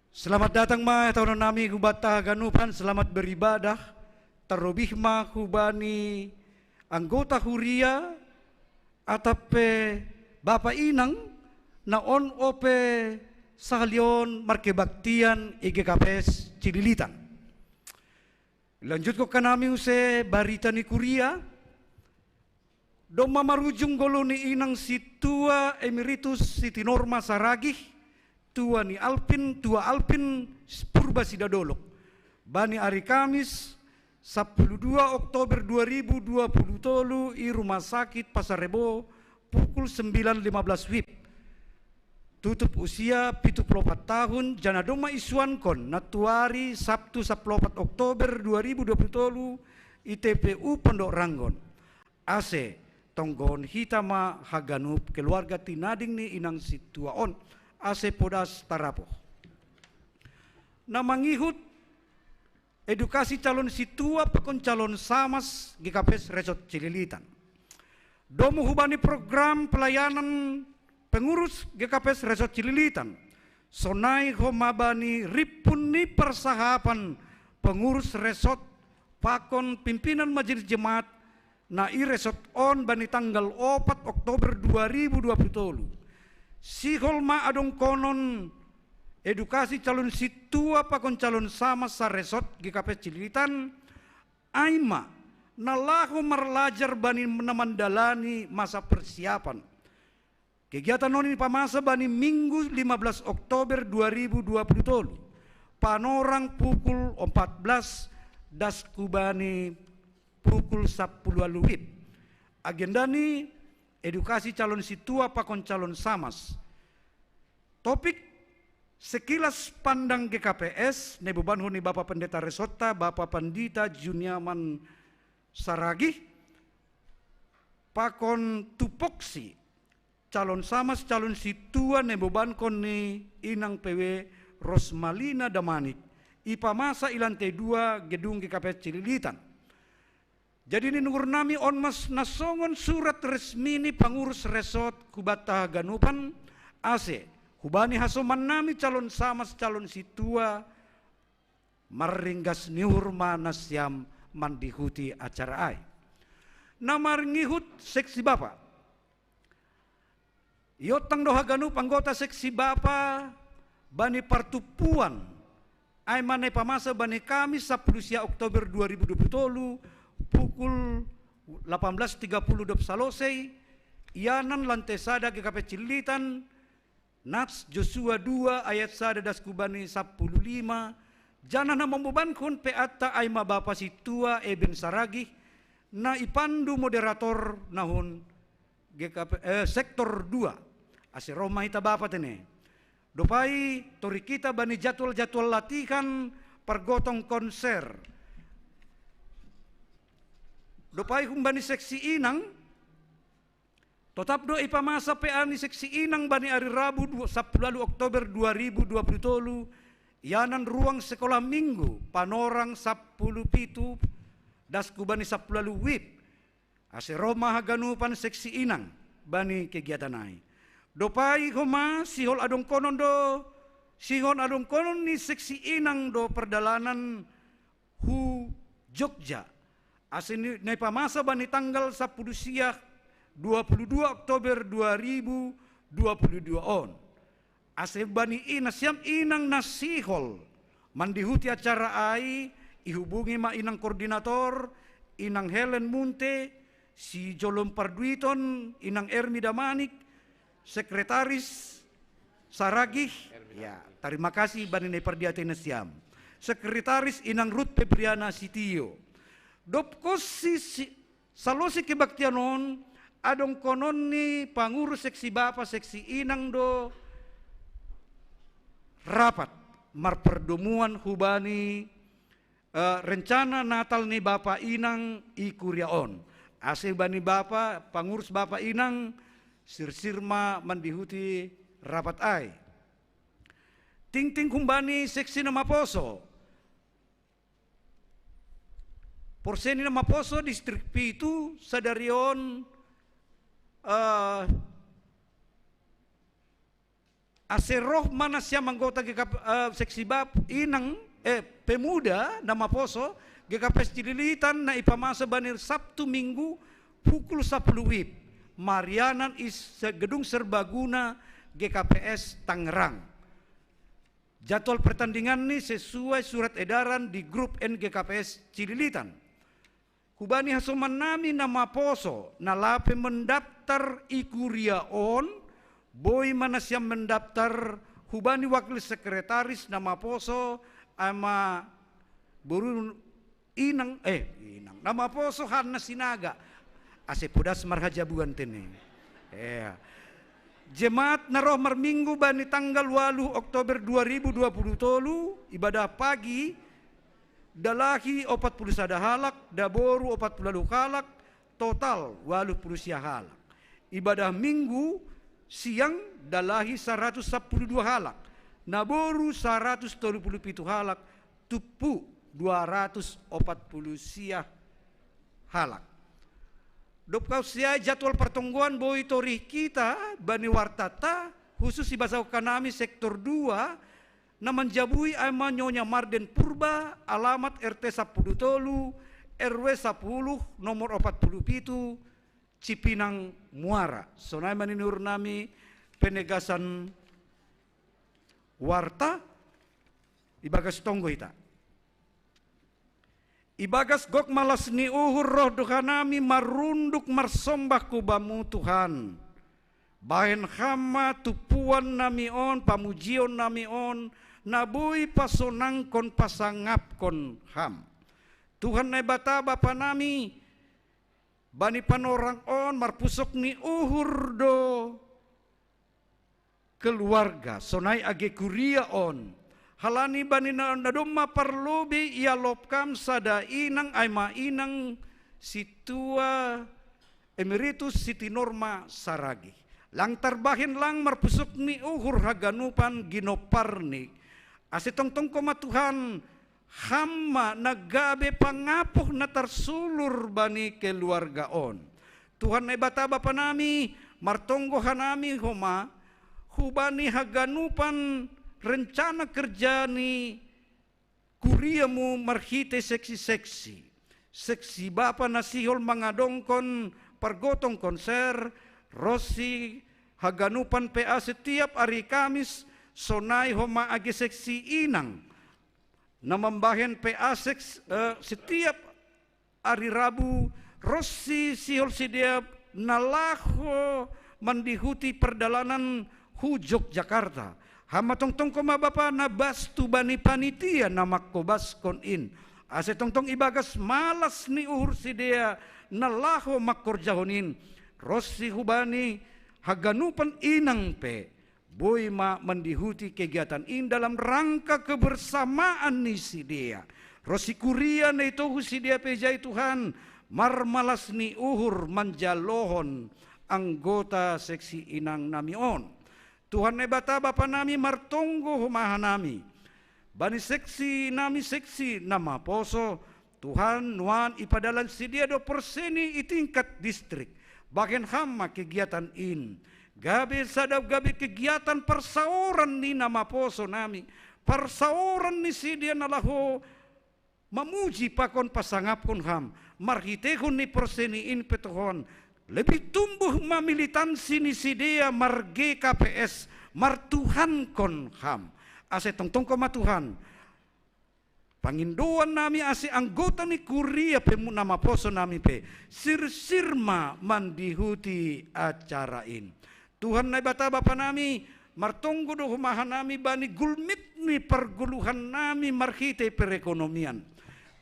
Speaker 4: Selamat datang ma tahun nami hubata ganupan, selamat beribadah terlebih ma hubani anggota huria atape Bapak Inang na on ope sahalion markebaktian IGKPS Cililitan. Lanjut ko kanami use barita ni Kuria. Doma marujung golo ni inang si tua emeritus Siti Norma Saragih, tua ni Alpin, tua Alpin Purba Sidadolok. Bani hari Kamis 12 Oktober 2020 i Rumah Sakit Pasar Rebo pukul 9.15 WIB. Tutup usia 74 tahun jana doma isuan kon natuari Sabtu 14 Oktober 2020 ITPU Pondok Ranggon. AC tonggon hitama haganup keluarga tinading ni inang situaon AC Podas Tarapo. Namangihut edukasi calon situa pekon calon samas GKPS Resort Cililitan. Domu hubani program pelayanan pengurus GKPS Resort Cililitan, sonai homabani ripuni persahapan pengurus resort pakon pimpinan majelis jemaat na i resort on bani tanggal 4 Oktober 2020. Si holma adong konon edukasi calon situa pakon calon sama sa resort GKPS Cililitan, aima nalahu merlajar bani menamandalani masa persiapan. Kegiatan non ini pamasa bani Minggu 15 Oktober 2020 panorang pukul 14 das kubani pukul 10 WIB. Agenda ni edukasi calon situa pakon calon samas. Topik sekilas pandang GKPS ne beban huni Bapak Pendeta Resota, Bapak Pandita Juniaman Saragih pakon tupoksi calon samas calon situa ne beban kon ni inang PW Rosmalina Damanik ipamasa ilantai 2 gedung GKPS Cililitan. Jadi ini nungur nami onmas nasongon surat resmi ni pengurus resort Kubata Ganupan ase hubani hasoman nami calon samas calon situa maringgas niurma nasyam mandihuti acara ai. Namar ngihut seksi bapa. Yotang dohaganu panggota seksi bapa bani partupuan ai manai pamasa bani Kamis 10 Oktober 2020 pukul 18.30 dop salosei ianan lantai sada GKP Cililitan Nats Joshua 2 ayat sada daskubani 15 janana membebankan peata aima bapa situa Eben Saragih na ipandu moderator nahun GKP sektor 2 ase Roma ita bapa tene dopai tori kita bani jadwal latihan pergotong konser dopai humbani seksi inang tetap do ipamasa peani seksi inang bani hari Rabu 10 Oktober 2020 ianan ruang sekolah minggu panorang 10 pitu dasku bani 10 wib ase Roma haganupan seksi inang bani kegiatan ai dopai homa sihol adong konon do sihon adong konon ni seksi inang do perdalanan hu Jogja ase nai pamasa bani tanggal 10 siang 22 Oktober 2022 on. Ase bani inasyam inang nasihol mandihuti acara ai ihubungi ma inang koordinator inang Helen Munte si Jolom Parduiton inang Ermi Damanik sekretaris Saragih ya terima kasih bani nai pardiate nasyam sekretaris inang Ruth Febriana Sitio dopkos si salosi kebaktianon adong konon ni pangurus seksi bapa seksi inang do rapat marperdomuan hubani rencana Natal ni bapa inang ikuriaon ase bani bapa pangurus bapa inang sirsirma mandihuti rapat ai ting humbani seksi na Maposo porseni na Maposo distrik pitu sadarion ase roh mana siya manggota seksi bab inang pemuda na Maposo GKP Cililitan na ipamasa banir Sabtu Minggu pukul 10 wib Marianan gedung serbaguna GKPS Tangerang. Jadwal pertandingan ini sesuai surat edaran di grup NGKPS Cililitan. Kubani hasoman nami nama Poso nalape mendaftar ikuriaon boy mana siam mendaftar hubani wakil sekretaris nama Poso ama burun inang nama Poso Hanna Sinaga ase podas marhajabuan tene jemaat naroh marminggu bani tanggal 8 Oktober 2020 ibadah pagi dalahi 41 halak, daboru 40 halak, total 80 halak. Ibadah minggu siang dalahi 112 halak, naboru 137 halak, tupu 240 halak. Dopkau sia jadwal pertungguan boi tori kita bani wartata khusus ibasau kanami sektor 2 na menjabui ama Nyonya Marden Purba alamat RT 10 Tolu RW 10 nomor 47 Cipinang Muara sonai maninur nami penegasan warta ibagas tonggo ita ibagas gok malas ni uhur roh dohanami marunduk marsombah kubamu Tuhan bahen hama tupuan nami on pamujion nami on nabui pasonangkon pasangapkon ham Tuhan nai bata bapa nami bani panorang on marpusok ni uhur do keluarga sonai age kuria on halani bani nadoma parlobi ia lopkam sada inang aima inang situa emeritus Siti Norma Saragih lang tarbahin lang marpusok ni uhur haganupan ginoparni asitong koma Tuhan hama nagabe pangapuh na tarsulur bani keluargaon Tuhan na bata bapa nami martonggo hanami homa hubani haganupan rencana kerja ni kuriamu marhite seksi-seksi. Seksi bapa nasihol mangadongkon pergotong konser, Rosi haganupan PA setiap hari Kamis, sonai homa age seksi inang. Namambahen PA setiap hari Rabu, Rosi sihol sidia nalaho mandihuti perdalanan hujok Jakarta. Hama tongtong koma bapa nabastu bani panitia namak kobas kon in. Ase tongtong ibagas malas ni uhur sidea nalaho makor jahonin. Rosi hubani haganupan inang pe. Boy ma mendihuti kegiatan in dalam rangka kebersamaan ni sidea. Rosi kuria na ito sidea pejai Tuhan. Marmalas ni uhur manjalohon anggota seksi inang namion. Tuhan nebata bapa nami martonggo humahan nami. Bani seksi nami seksi nama poso. Tuhan nuan ipadalan sidia 2% itingkat distrik. Bahkan hama kegiatan in. Gabi sadap gabi kegiatan persauran ni nama poso nami. Persauran ni sidia nalahu mamuji pakon pasangapkon ham. Marhitehon ni perseni in petohon. Lebih tumbuh mamilitansi ni sidia marge KPS martuhan kon ham. Ase tongtong koma Tuhan. Pangindoan nami ase anggota ni kuria pemu nama poso nami pe. Sir-sirma mandihuti acarain. Tuhan na bata bapa nami martonggo do humahan nami bani gulmit ni perguluhan nami marhite perekonomian.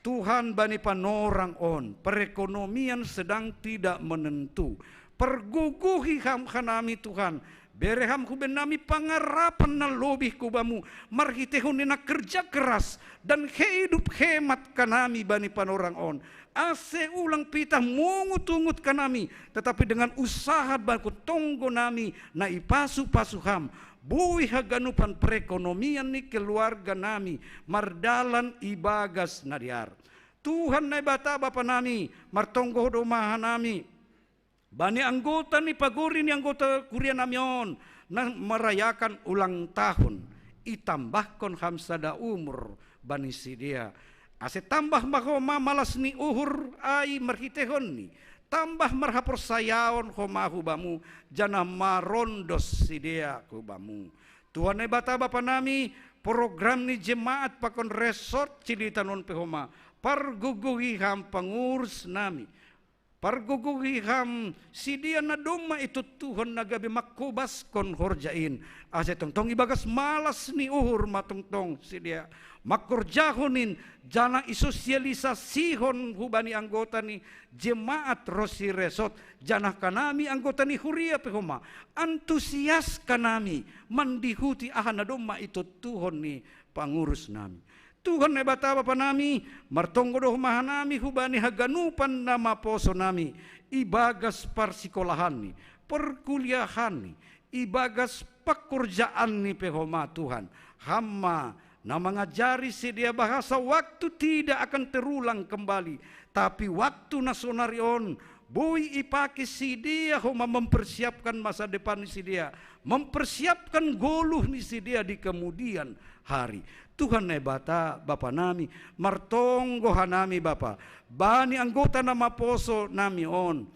Speaker 4: Tuhan bani panorang on, perekonomian sedang tidak menentu. Perguguhi ham kanami Tuhan, bereham kuben nami pangarapan na lobih kubamu, marhitehon na kerja keras dan hidup hemat kanami bani panorang on. Ase ulang pitah mungut-ungut kanami, tetapi dengan usaha baku tonggo nami na ipasu-pasu ham. Bui haganupan perekonomian ni keluarga nami mardalan ibagas nadiar. Tuhan na bata bapa nami martonggo domahan nami. Bani anggota ni paguri ni anggota kuria namion na merayakan ulang tahun. Itambahkon hamsada umur bani sidia. Ase tambah mahoma malas ni uhur ai marhitehon ni. Tambah marhapor sayaon homa hubamu jana marondos sidea hubamu. Tuhan ne bata bapa nami program ni jemaat pakon resort cilitanon pehoma parguguhi ham pangurus nami. Parguguhi ham sidia na doma itu Tuhan nagabi makubas kon horjain. Ase tongtong ibagas malas ni uhur matongtong sidia. Makorjahonin jana isosialisasihon hubani anggota ni jemaat Rosi Resort jana kanami anggota ni huria pehoma antusias kanami mandihuti ahana doma itu Tuhan ni pangurus nami. Tuhan ne bata bapa nami martonggo do humahan nami hubani haganupan nama poso nami ibagas parsikolahan ni perkuliahan ni ibagas pekerjaan ni pehoma Tuhan hama na mengajari sedia bahasa waktu tidak akan terulang kembali. Tapi waktu nasonarion bui ipaki sidia homa mempersiapkan masa depan ni sidia. Mempersiapkan goluh ni sidia di kemudian hari. Tuhan nebata bapa nami martonggo hanami bapa. Bani anggota nama poso nami on.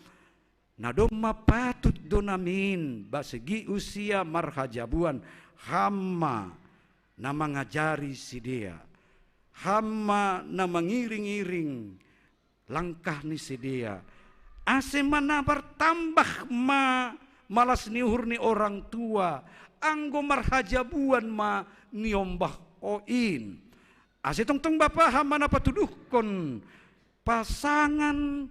Speaker 4: Nadoma patut donamin basegi usia marhajabuan hama na mengajari si dia. Hama na mengiring-iring langkah ni si dia. Ase mana bertambah malas ni uhur ni orang tua. Anggo marhajabuan ma niombah oin. Ase tongtong bapa hama na patuduhkon pasangan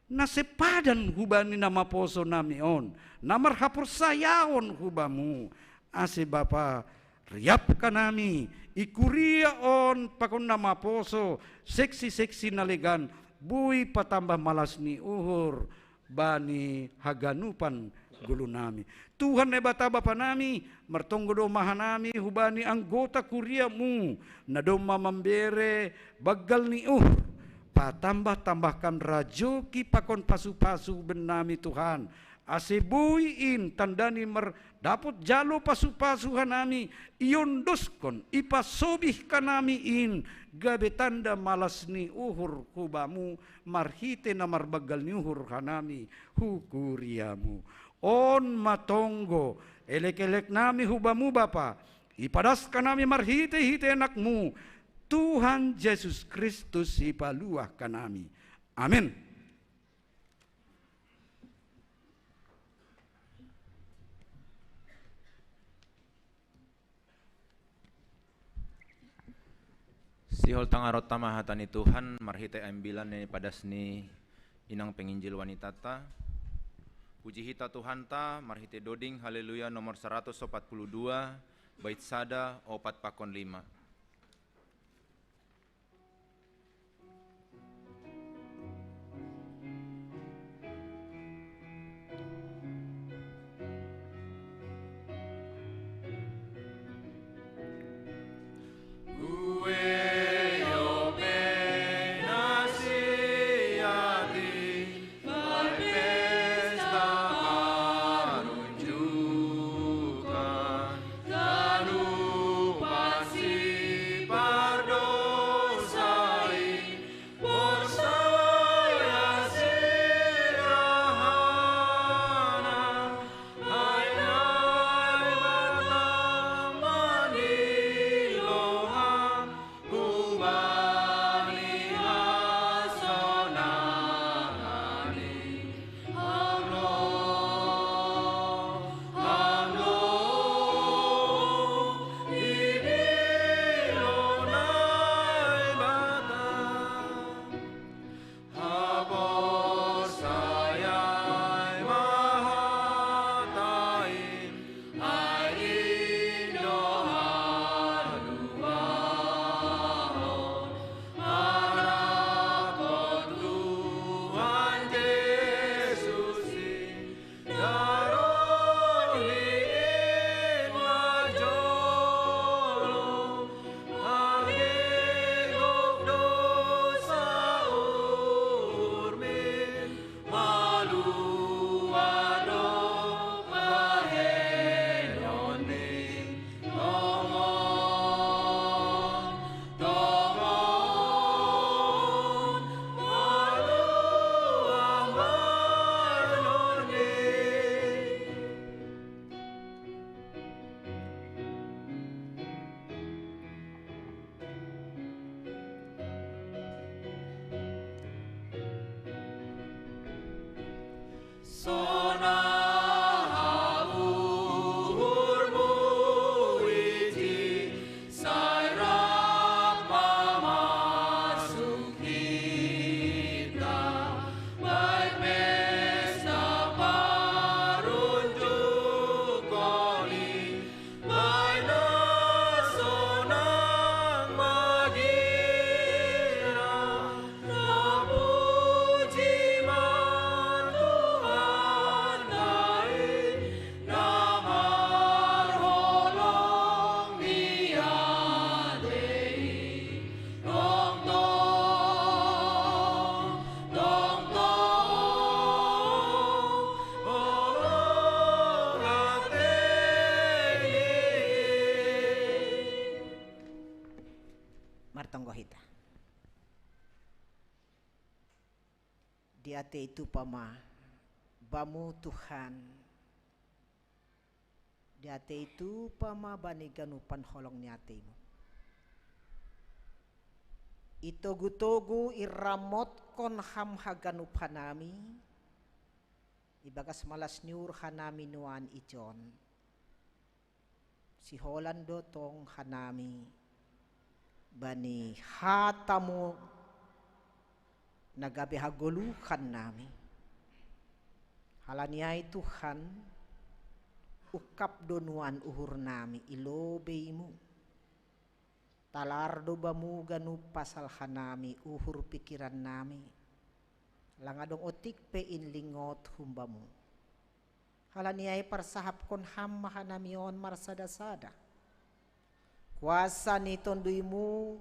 Speaker 4: na sepadan hubani nama poso nami on. Namar hapur sayaon hubamu. Ase bapa riap kanami ikuria on pakon nama poso seksi-seksi nalegan bui patambah malas ni uhur bani haganupan gulu nami. Tuhan ne bata bapa nami martonggo domahan nami hubani anggota kuriamu na doma membere bagal ni uhur patambah-tambahkan rajoki pakon pasu-pasu benami Tuhan. ase buiin tandani dapot jalo pasu-pasu hanami iondoskon ipasobih kanami in gabe tanda malas ni uhur kubamu marhite na marbagal ni uhur hanami hukuriamu on matonggo elek-elek nami hubamu Bapa ipadas kanami marhite-hite enakmu Tuhan Yesus Kristus ipaluah kanami amin.
Speaker 1: Sihol tangarot tamahatan ni Tuhan marhite ambilan ni padas ni inang penginjil wanita ta. Puji hita Tuhan ta marhite doding haleluya nomor 142 bait sada 4:5.
Speaker 7: Ate itu pama bamu Tuhan di ate itu pama bani ganupan holong ni atemu itogu-togu iramot kon ham haganupanami ibagas malas niur hanami nuan ijon si Holando tong hanami bani hatamu nagabi hagolukan nami halaniay Tuhan ukap donuan uhur nami ilobeimu talardo bamu ganu pasal hanami uhur pikiran nami langadong otik pe inlingot humbamu halaniay parsahap kon ham mahanamion marsada-sada kuasa ni tonduimu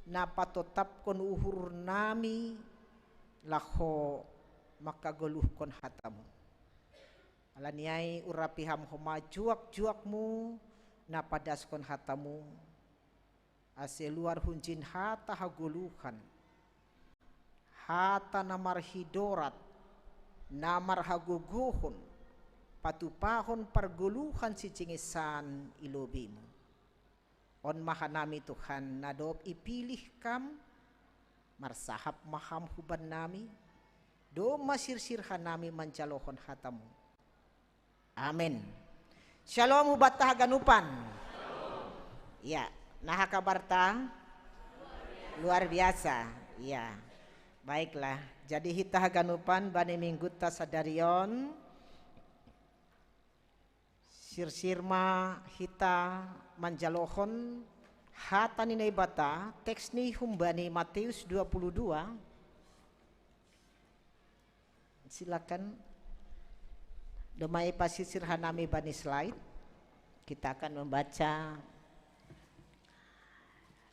Speaker 7: napatotap kon uhur nami lakho makaguluh kon hatamu Alaniai urapiham homa juak-juakmu napadaskon hatamu. Ase luar hunjin hata haguluhan. Hata namar hidorat. Namar haguguhun. Patupahon perguluhan si cingisan ilobimu. On mahanami Tuhan nadop ipilih kam. Marsahap maham huban nami. Do masir-sirhan nami mancalohon hatamu. Amin. Shalom hubat tahaganupan. Ya, nah kabarta luar biasa. Ya, baiklah. Jadi hita haganupan bani minggu tasadarion sir-sirma hita manjalohon hatani naibata teks ni humbani Matius 22. Silakan. Domai pasisir hanami bani slide. Kita akan membaca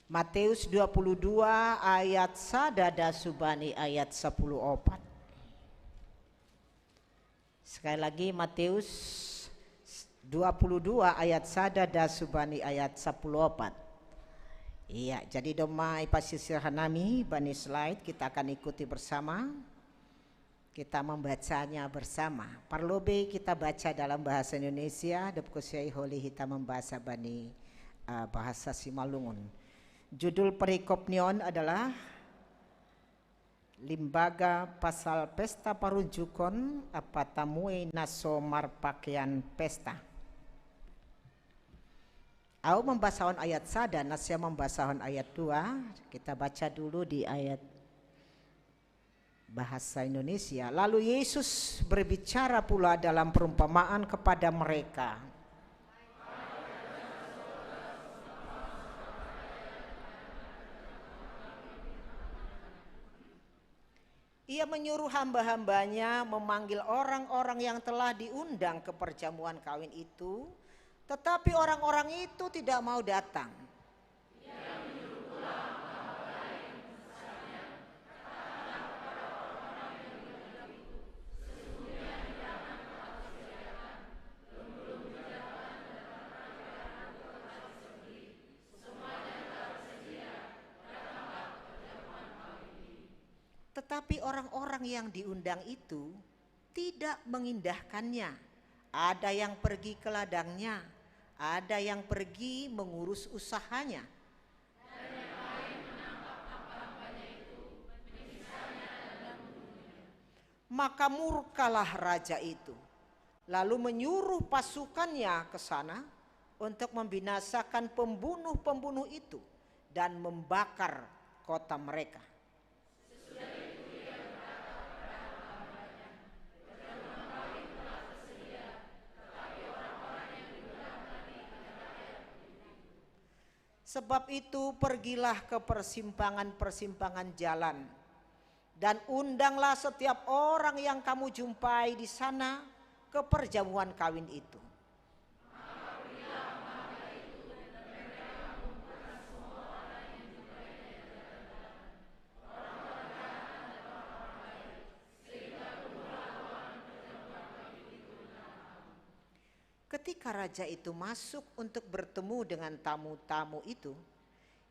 Speaker 7: Matius 22 ayat sadada subani ayat 10:4. Sekali lagi Matius 22 ayat sadada subani ayat 10:4. Iya, jadi domai pasisir hanami bani slide kita akan ikuti bersama. Kita membacanya bersama. Parlobe kita baca dalam bahasa Indonesia, Depkusiai Holi kita membaca bani bahasa Simalungun. Judul perikopnion adalah Limbaga pasal pesta parunjukon apa tamue naso marpakaian pesta. Aku membahasahon ayat sada, nasya membahasahon ayat 2. Kita baca dulu di ayat bahasa Indonesia. Lalu Yesus berbicara pula dalam perumpamaan kepada mereka. Ia menyuruh hamba-hambanya memanggil orang-orang yang telah diundang ke perjamuan kawin itu, tetapi orang-orang itu tidak mau datang. Tetapi orang-orang yang diundang itu tidak mengindahkannya. Ada yang pergi ke ladangnya, ada yang pergi mengurus usahanya. Maka murkalah raja itu, lalu menyuruh pasukannya ke sana untuk membinasakan pembunuh-pembunuh itu dan membakar kota mereka. Sebab itu pergilah ke persimpangan-persimpangan jalan dan undanglah setiap orang yang kamu jumpai di sana ke perjamuan kawin itu. Ketika raja itu masuk untuk bertemu dengan tamu-tamu itu,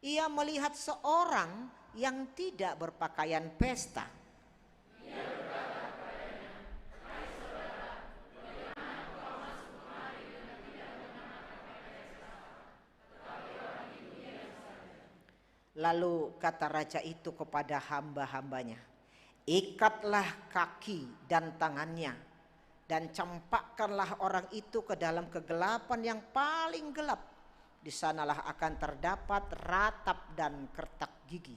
Speaker 7: ia melihat seorang yang tidak berpakaian pesta. Lalu kata raja itu kepada hamba-hambanya, ikatlah kaki dan tangannya, dan campakkanlah orang itu ke dalam kegelapan yang paling gelap. Di sanalah akan terdapat ratap dan kertak gigi.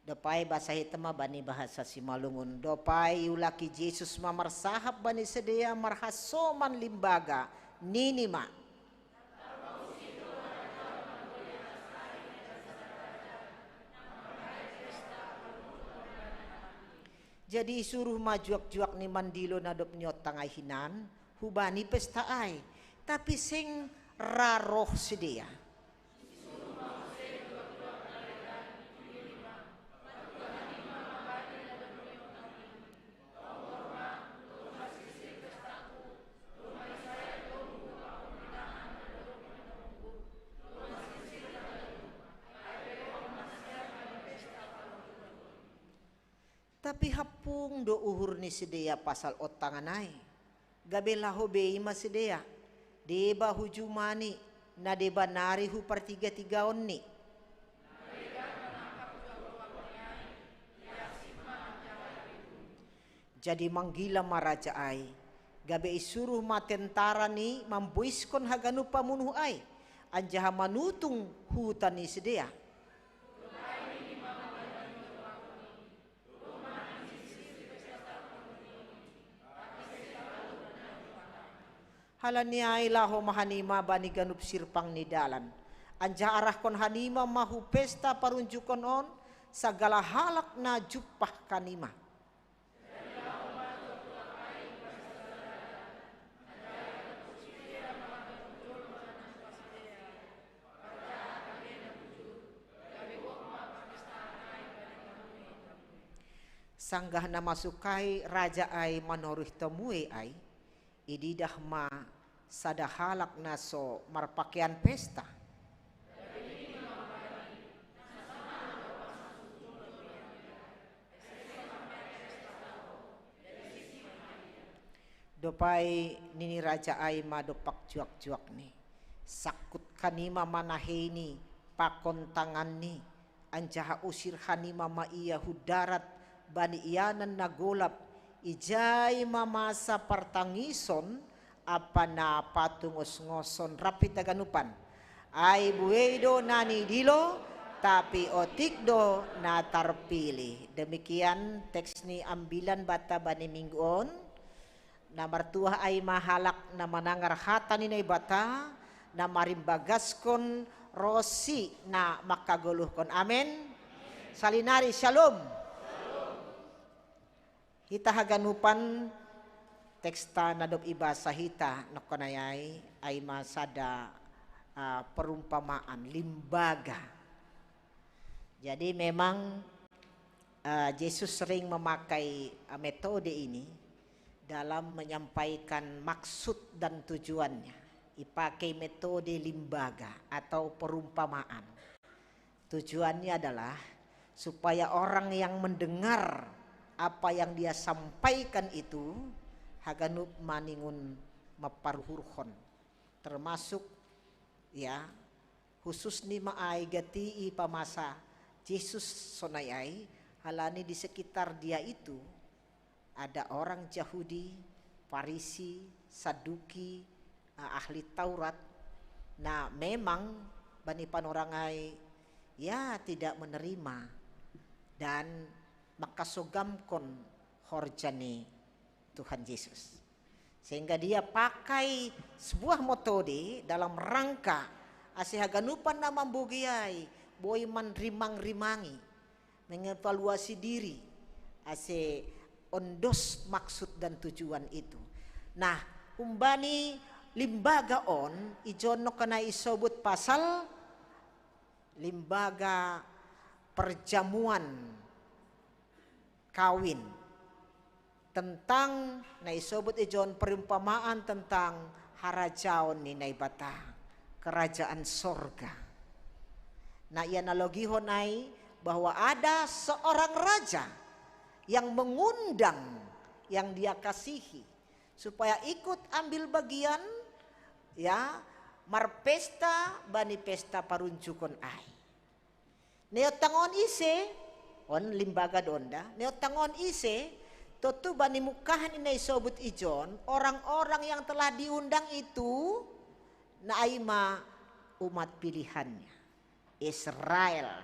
Speaker 7: Dopai bahasa hitama bani bahasa Simalungun. Dopai ulaki Yesus mamar sahab bani sedia marhasoman limbaga ninima. Jadi suruh majuak-juak ni mandilo nadop nyot tangay hinan hubani pesta ay tapi sing raroh sedia. Tapi hapung do uhur ni sedia pasal otanganai. Gabela hobe ima sedia. Deba hujumani na deba nari hu pertiga-tiga onni. Jadi manggila maraja ai. Gabe isuruh matentara ni mambuiskon haganu pamunuh ai. Anjaha manutung hutan ni sedia. Halani ai laho mahanima bani ganup sirpang ni dalan. Anja arah kon hanima mahu pesta parunjukon on sagala halak na jupah kanima. Sanggah na masukai raja ai manorih temui ai. Ididah ma sada halak naso marpakaian pesta. Dopai nini raja ai ma dopak juak-juak ni. Sakut kanima manaheni pakon tangan ni. Anjaha usir hanima ma iya hudarat bani iyanan nagolap. Ijai mamasa partangison apa na patungos ngoson rapi taganupan. Ai buedo nani dilo tapi otikdo na tarpili. Demikian teks ni ambilan bata bani mingguon. Na martuah ai mahalak na manangar hata ni bata na marimbagaskon rosi na makaguluhkon. Amin. Salinari shalom. Hita haganupan teksta nadop ibasa hita nakonayai ay masada perumpamaan limbaga. Jadi memang Yesus sering memakai metode ini dalam menyampaikan maksud dan tujuannya. Dipakai metode limbaga atau perumpamaan. Tujuannya adalah supaya orang yang mendengar apa yang dia sampaikan itu haganup maningun maparhurhon, termasuk ya khusus ni maay gati pamasa Yesus sonayai halani di sekitar dia itu ada orang Yahudi, Farisi, Saduki, ahli Taurat. Nah memang bani panorangai ya tidak menerima dan makasogamkon horjani Tuhan Yesus. Sehingga dia pakai sebuah metode dalam rangka asihaganupan na mambugiay boy man rimang-rimangi mengevaluasi diri ase ondos maksud dan tujuan itu. Nah umbani limbaga on ijon no kana isobut pasal limbaga perjamuan kawin tentang naisobut ijon perumpamaan tentang harajaon ni naibata kerajaan sorga. Nah ia analogihon ai bahwa ada seorang raja yang mengundang yang dia kasihi supaya ikut ambil bagian ya marpesta bani pesta parunjukon ai. Neotangon ise on limbaga donda neotangon ise totu bani mukahan inay sobut ijon orang-orang yang telah diundang itu naima umat pilihannya Israel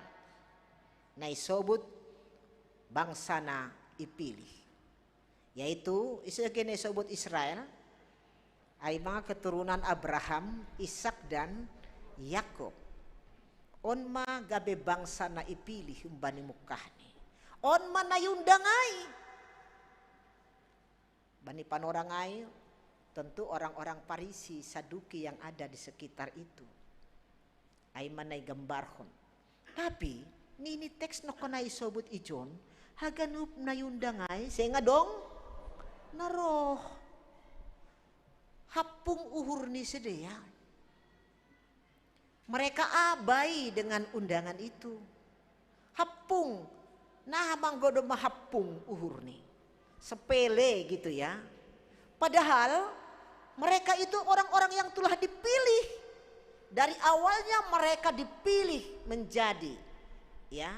Speaker 7: nay sobut bangsa na ipilih yaitu isage nay sobut Israel ay mga keturunan Abraham, Ishak dan Yakob. On ma gabe bangsa na ipilih umbani mukahni. On ma nayundangay. Bani panorangay tentu orang-orang Parisi, Saduki yang ada di sekitar itu. Ay manay gambarhon. Tapi nini teks no kanay sobut ijon haganup nayundangay senga dong naroh hapung uhur ni sedeya. Mereka abai dengan undangan itu. Hapung Nah manggodo mahapung uhur nih. Sepele gitu ya. Padahal mereka itu orang-orang yang telah dipilih. Dari awalnya mereka dipilih menjadi ya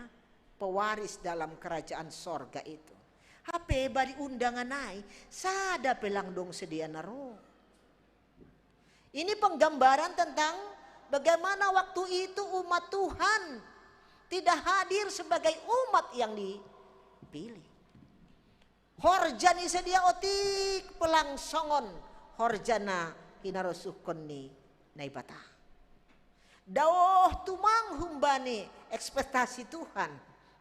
Speaker 7: pewaris dalam kerajaan sorga itu. HP bari undangan naik, sada pelang dong sedia naro. Ini penggambaran tentang bagaimana waktu itu umat Tuhan tidak hadir sebagai umat yang dipilih. Horjani sedia otik pelang songon, horjana hinarosukon ni naibata. Daoh tumang humbani ekspektasi Tuhan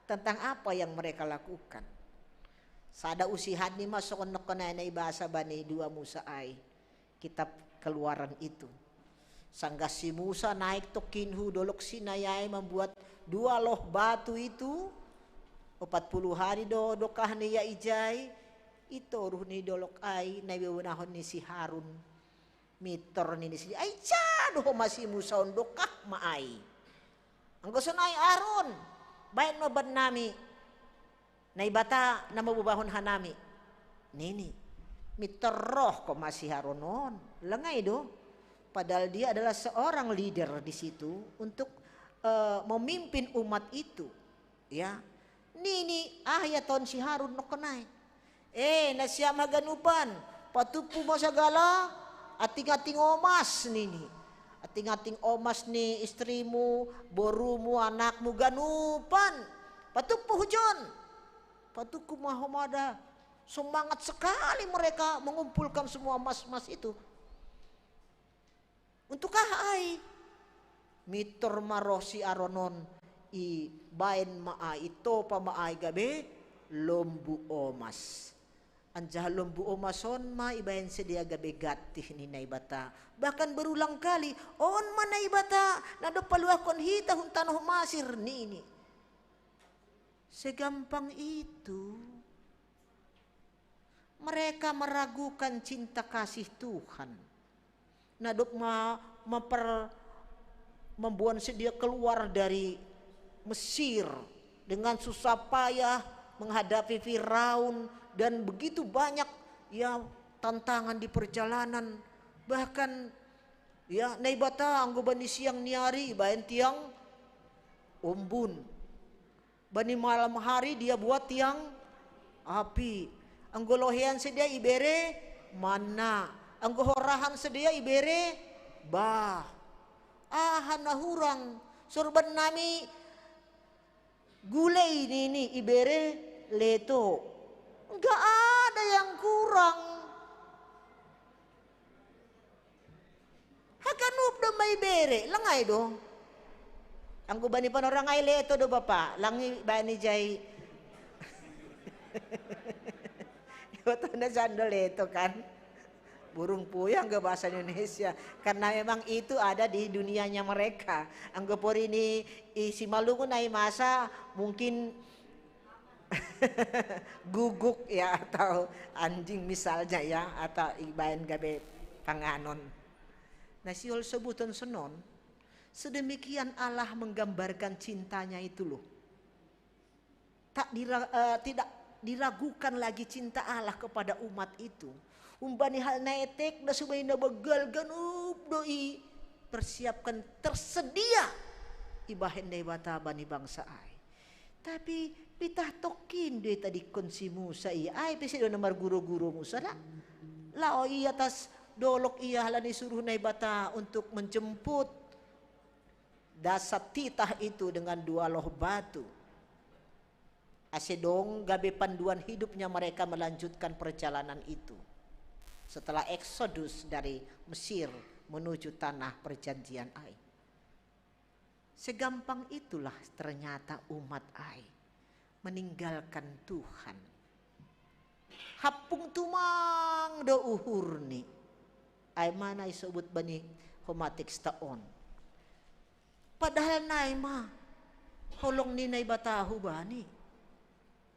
Speaker 7: tentang apa yang mereka lakukan. Sada usihan ni masuk na bahasa bani 2 Musa ai kitab Keluaran itu. Sangga si Musa naik tokinhu dolok sinayai membuat 2 loh batu itu 40 hari dokah ni ya ijai itu ruh ni dolok ai na beunahon ni si Harun mitor ni si ai doh masih Musa dokah maai. Anggo sunai Harun baik maban nami naibata na mabubahon hanami nini mitor roh ko masih Harunon lengay do. Padahal dia adalah seorang leader di situ untuk memimpin umat itu, ya. Nini ayaton si Harun nokonay. Nasya maganupan, patupu mo sagala, ating-ating omas nini. Ating-ating omas ni istrimu, borumu, anakmu ganupan. Patupu hujon. Patuku mahomada. Semangat sekali mereka mengumpulkan semua emas-emas itu. Untuk ai mitor marosi aronon i bain maai ito pa maai gabe lombu omas. Anjah lombu omason ma ibayan sedia gabe gatih ni naibata. Bahkan berulang kali on man naibata nado paluakon hita huntanoh masir ni ini. Segampang itu mereka meragukan cinta kasih Tuhan. Nadok membuat dia keluar dari Mesir dengan susah payah menghadapi Firaun dan begitu banyak ya tantangan di perjalanan. Bahkan ya naibata anggo bani siang niari bayan tiang umbun. Bani malam hari dia buat tiang api. Anggo lohean sedia ibere mana. Anggo horahan sedia ibere bah nahurang sorban nami gulai ini ibere leto enggak ada yang kurang hakanup do may bere langay do anggo bani panorang ay leto do bapa langi bani jay yoto na sando leto kan burung puyang ke bahasa Indonesia karena memang itu ada di dunianya mereka. Anggapor ini isi Maluku naik masa mungkin guguk ya atau anjing misalnya ya atau ibayan gabe panganon. Nah siol sebutan senon sedemikian Allah menggambarkan cintanya itu loh. Tidak diragukan lagi cinta Allah kepada umat itu. Umbani hal naetek da subay na bagal ganup doi persiapkan tersedia ibahen day bata bani bangsa ay. Tapi pitah tokin doi tadi konsi Musa iya ay pisi do namar guru-guru Musa la. Lao iya tas dolok iya halani suruh nay bata untuk menjemput dasar titah itu dengan 2 loh batu. Asedong gabe panduan hidupnya mereka melanjutkan perjalanan itu. Setelah eksodus dari Mesir menuju tanah perjanjian ai. Segampang itulah ternyata umat ai meninggalkan Tuhan. Hapung tumang do uhurni. Ai mana isebut bani homatik staon. Padahal naima holong ni nay batahu bani.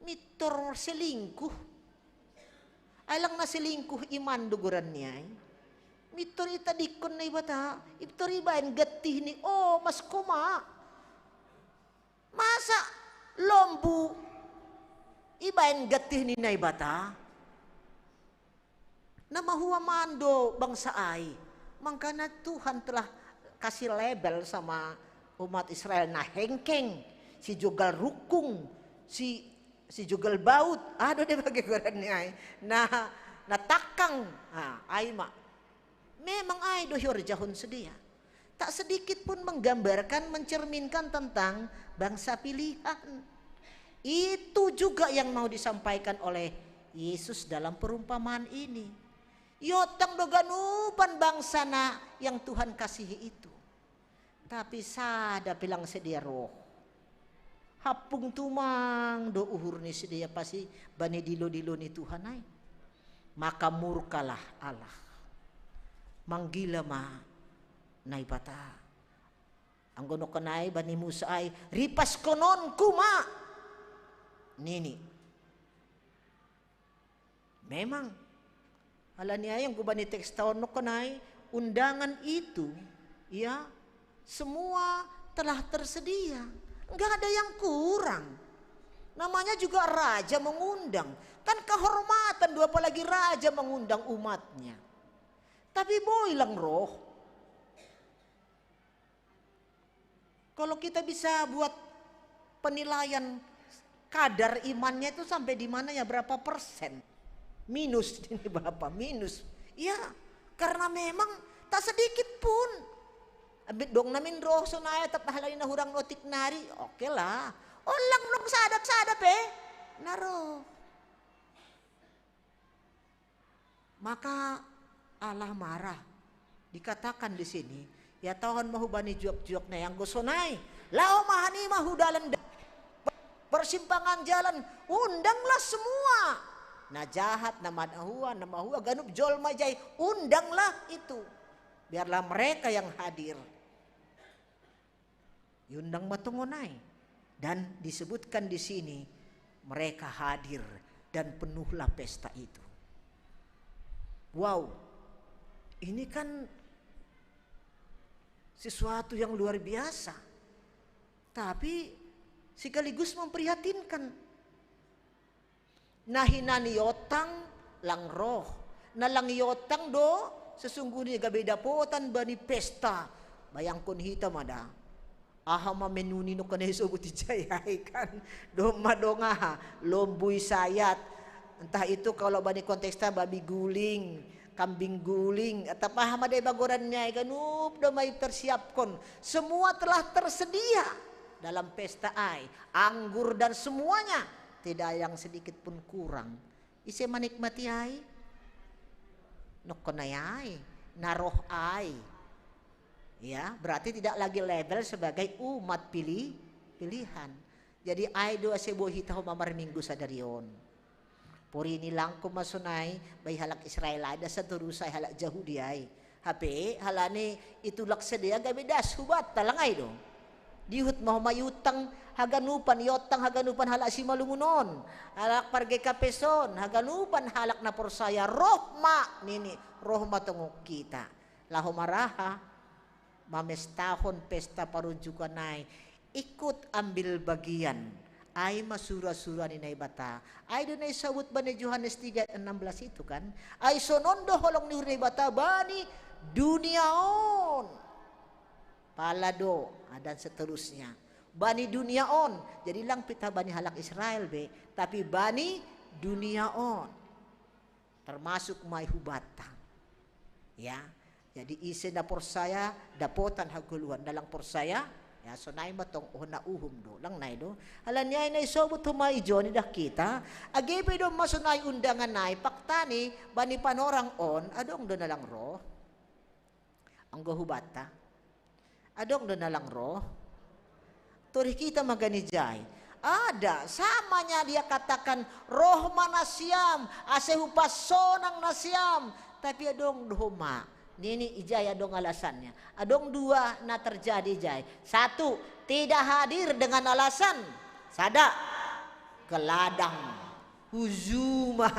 Speaker 7: Mitor selingkuh. Alang na selingkuh iman duguran niya. Mitor itadikon na ibata. Mitor ibayan gatih ni mas kuma. Masa lombu Ibain getih ni naibata. Nama huwa mando bangsa ai. Makanya Tuhan telah kasih label sama umat Israel. Nah hengkeng, si jugal rukung, si jugal baut. Aduh dia bagi goreng ai. Nah takang, ai mak. Memang ai dohyor jahun sedia. Tak sedikit pun menggambarkan, mencerminkan tentang bangsa pilihan. Itu juga yang mau disampaikan oleh Yesus dalam perumpamaan ini. Yotang doganupan bangsa na yang Tuhan kasihi itu. Tapi sada bilang sedia roh. Hapung tumang do uhur ni sedia pasti bani dilo-dilo ni Tuhan ay. Maka murkalah Allah. Manggila ma naibata. Ang gono kanay bani Musa ay ripas konon kuma. Nini. Memang ala niya yung gubani teks taon no kanay undangan itu ya semua telah tersedia. Enggak ada yang kurang. Namanya juga raja mengundang. Kan kehormatan dua apalagi raja mengundang umatnya. Tapi boilang roh. Kalau kita bisa buat penilaian kadar imannya itu sampai di mana ya berapa persen? Minus ini Bapak, minus. Ya, karena memang tak sedikit pun. Abit dong namin roh sunaya tapahalain na hurang notik nari. Oke lah. Olang nung sadap-sadap naro. Maka Allah marah. Dikatakan di sini, ya Tuhan mahubani juak-juak na yang gosonay. Lao mahani mahudalan persimpangan jalan, undanglah semua. Na jahat, na manahua, na mahua, ganup jol majay, undanglah itu. Biarlah mereka yang hadir. Yundang matungonay. Dan disebutkan di sini, mereka hadir dan penuhlah pesta itu. Wow, ini kan sesuatu yang luar biasa. Tapi sekaligus memprihatinkan. Nahinani yotang lang roh. Nalang yotang do sesungguhnya gabi dapotan bani pesta. Bayangkon hitam ada. Ahama menuni no kanay sobuti jayay kan. Doma donga lombuy sayat. Entah itu kalau bani konteksta babi guling, kambing guling, atau paham ada bagorannya ganup domay tersiapkon. Semua telah tersedia dalam pesta ai, anggur dan semuanya tidak yang sedikit pun kurang. Isi menikmati ai, nokonay ai, naroh ai, ya berarti tidak lagi label sebagai umat pilihan. Jadi ai do asebo hitaw mamar minggu sadarion. Puri nilang kumasunay bay halak Israel ada sa turusay halak Yahudi ay. Hape halani itulak sedia gabi das hubat talangay do. Dihut mau mayutang haganupan yotang haganupan halak si malungunon halak parge kapeson haganupan halak na porsaya rohma nini rohma tungok kita lahomaraha mamestahon pesta parunjukan nai ikut ambil bagian ay masura-sura ni naibata ay doon ay sawut ba ni Yohanes 3:16 itu kan ay sonondo holong ni naibata bani duniaon palado dan seterusnya bani duniaon jadi lang pita bani halak Israel be tapi bani duniaon termasuk may hubata ya jadi isi na porsaya dapotan haguluan dalang porsaya ya so naay matong na uhum do lang nay do halan niya na isobot humay Johnny dah kita agebe do masunay undangan nay paktani bani panorang on adong do na lang roh ang gohubata adong do na lang roh turi kita maganijay ada samanya dia katakan roh manasiam asehupasonang nasiam tapi adong dohoma nini ijay adong alasannya adong dua na terjadi jay satu tidak hadir dengan alasan sada ke ladang huzuma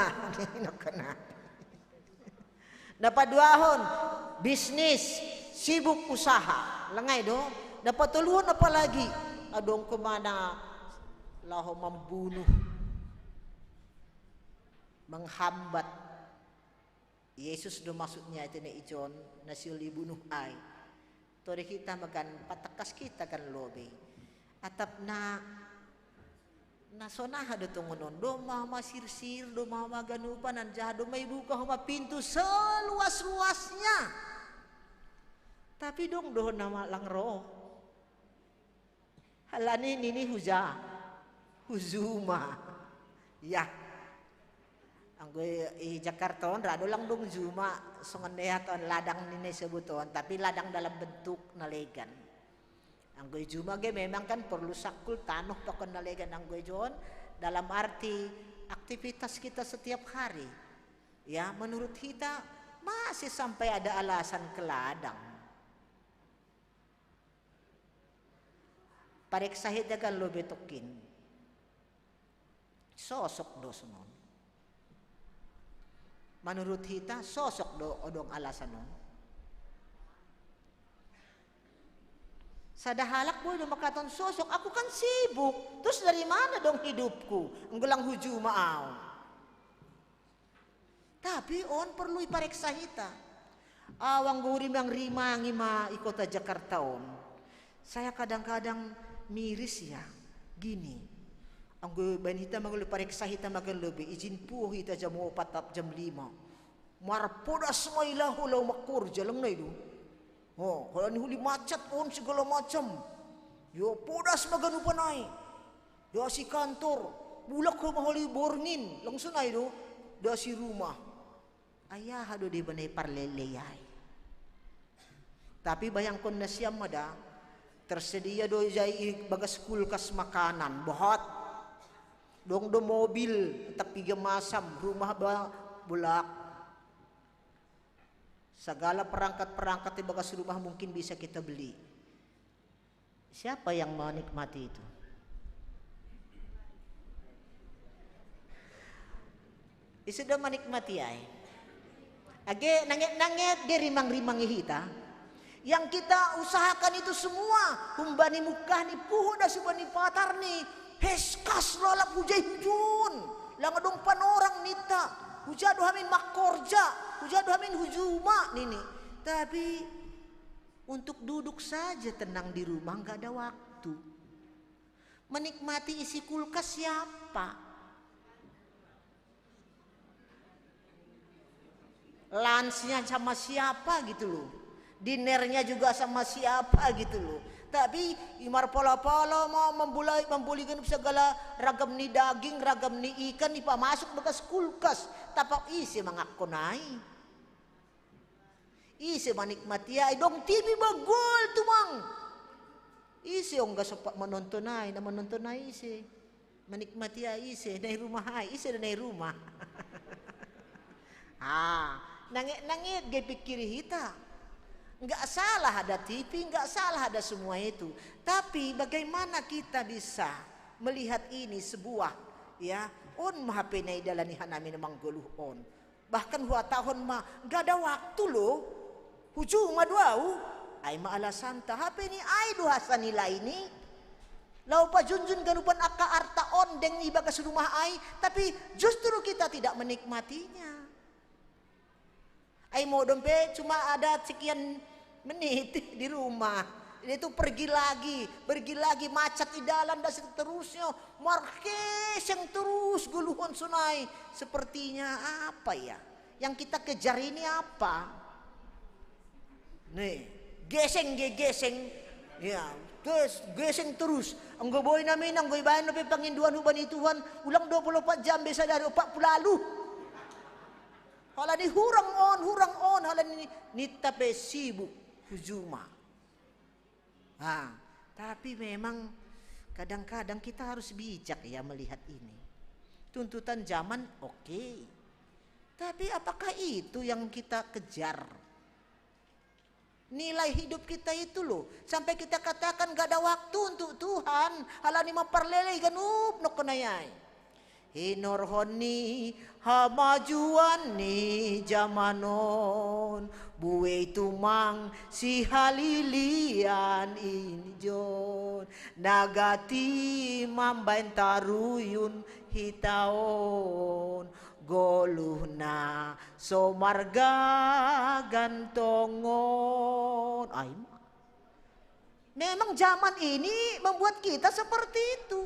Speaker 7: dapat duahon bisnis sibuk usaha lengay do dapat tuluan apalagi adong kemana laho membunuh menghambat Yesus do maksudnya itu ne ijon nasil dibunuh ai. Tori kita makan patakas kita kan lobe. Atap na sonah do tungunon do mama sirsir do mama ganupan anjah do may buka huma pintu seluas-luasnya. Tapi dong do nama langro. Halani nini huzuma. Ya. Anggoy Jakarta rado lang dong zuma songan nehaton ladang nini sebuton tapi ladang dalam bentuk nalegan. Anggoy zuma ge memang kan perlu sakul tanuh pakon nalegan anggoy jon dalam arti aktivitas kita setiap hari. Ya, menurut kita masih sampai ada alasan ke ladang. Parek sahid kan lo betokin. Sosok do semua. Menurut kita sosok do odong alasan non. Sadahalak boy do makaton sosok, aku kan sibuk. Terus dari mana dong hidupku? Enggelang huju maaw. Tapi on perlu ipareksa hita. Awang guri mang rima ngima ikota Jakarta on. Saya kadang-kadang miris ya. Gini. Anggo bain hita magul pareksa hita magan lebih izin puh hita jam 4 tap jam 5. Marpodas mailah hulau makur jalang na itu. Oh, kalau ni huli macet pun segala macam. Yo podas magan upanay. Yo si kantor bulak ko mahuli borngin langsung na itu. Da si rumah. Ayah hado di banay parleleyay. Tapi bayangkon na siyam mada tersedia do jai bagas kulkas makanan bohot. Dong do mobil tapi gemasam rumah bulak. Segala perangkat-perangkat di bagas rumah mungkin bisa kita beli. Siapa yang menikmati itu? Sudah menikmati ay. Age nangit-nangit ge rimang-rimang hita. Yang kita usahakan itu semua humbani mukah ni puho da subani patar ni. Heskas lalap hujay hujun. Lang dong panorang nita. Hujado hamin makorja. Hujado hamin hujuma nini. Tapi untuk duduk saja tenang di rumah nggak ada waktu. Menikmati isi kulkas siapa? Lunchnya sama siapa gitu loh. Dinernya juga sama siapa gitu loh. Tapi imar pola-pola mau membulikan segala ragam ni daging, ragam ni ikan ipamasuk bekas kulkas. Tapak isi mangakonay. Isi manikmati ay dong TV bagol tumang. Isi ong gasopak menonton ay na menonton ay isi. Menikmati ay isi na rumah ay isi na rumah. Nangit gay pikir hita. Enggak salah ada TV, enggak salah ada semua itu. Tapi bagaimana kita bisa melihat ini sebuah ya on HP na idalanihan namin namang guluh on. Bahkan huwa tahun mah enggak ada waktu loh. Hujung maduau ay maalasan ta HP ni ay duhasa nila ini. Lau pa junjun ganupan akka arta on deng ibagas rumah ay, tapi justru kita tidak menikmatinya. Ay mau dompe cuma ada sekian menit di rumah. Itu pergi lagi macet di dalam dan seterusnya. Markes yang terus guluhon sunai. Sepertinya apa ya? Yang kita kejar ini apa? Nih, geseng. Ya, geseng terus. Anggo boy namin, anggo ibayan namin panginduan huban ituan. Ulang 24 jam bisa dari 40 lalu. Hala ni hurang on, hala ni nitape sibuk hujuma. Tapi memang kadang-kadang kita harus bijak ya melihat ini. Tuntutan zaman oke. Tapi apakah itu yang kita kejar? Nilai hidup kita itu loh. Sampai kita katakan gak ada waktu untuk Tuhan. Hala ni maparlelay ganup no kunayay. Hinorhoni hamajuan ni jamanon buwe tumang si halilian injon nagati mambain taruyun hitaon goluhna somarga gantongon. Ay, memang zaman ini membuat kita seperti itu.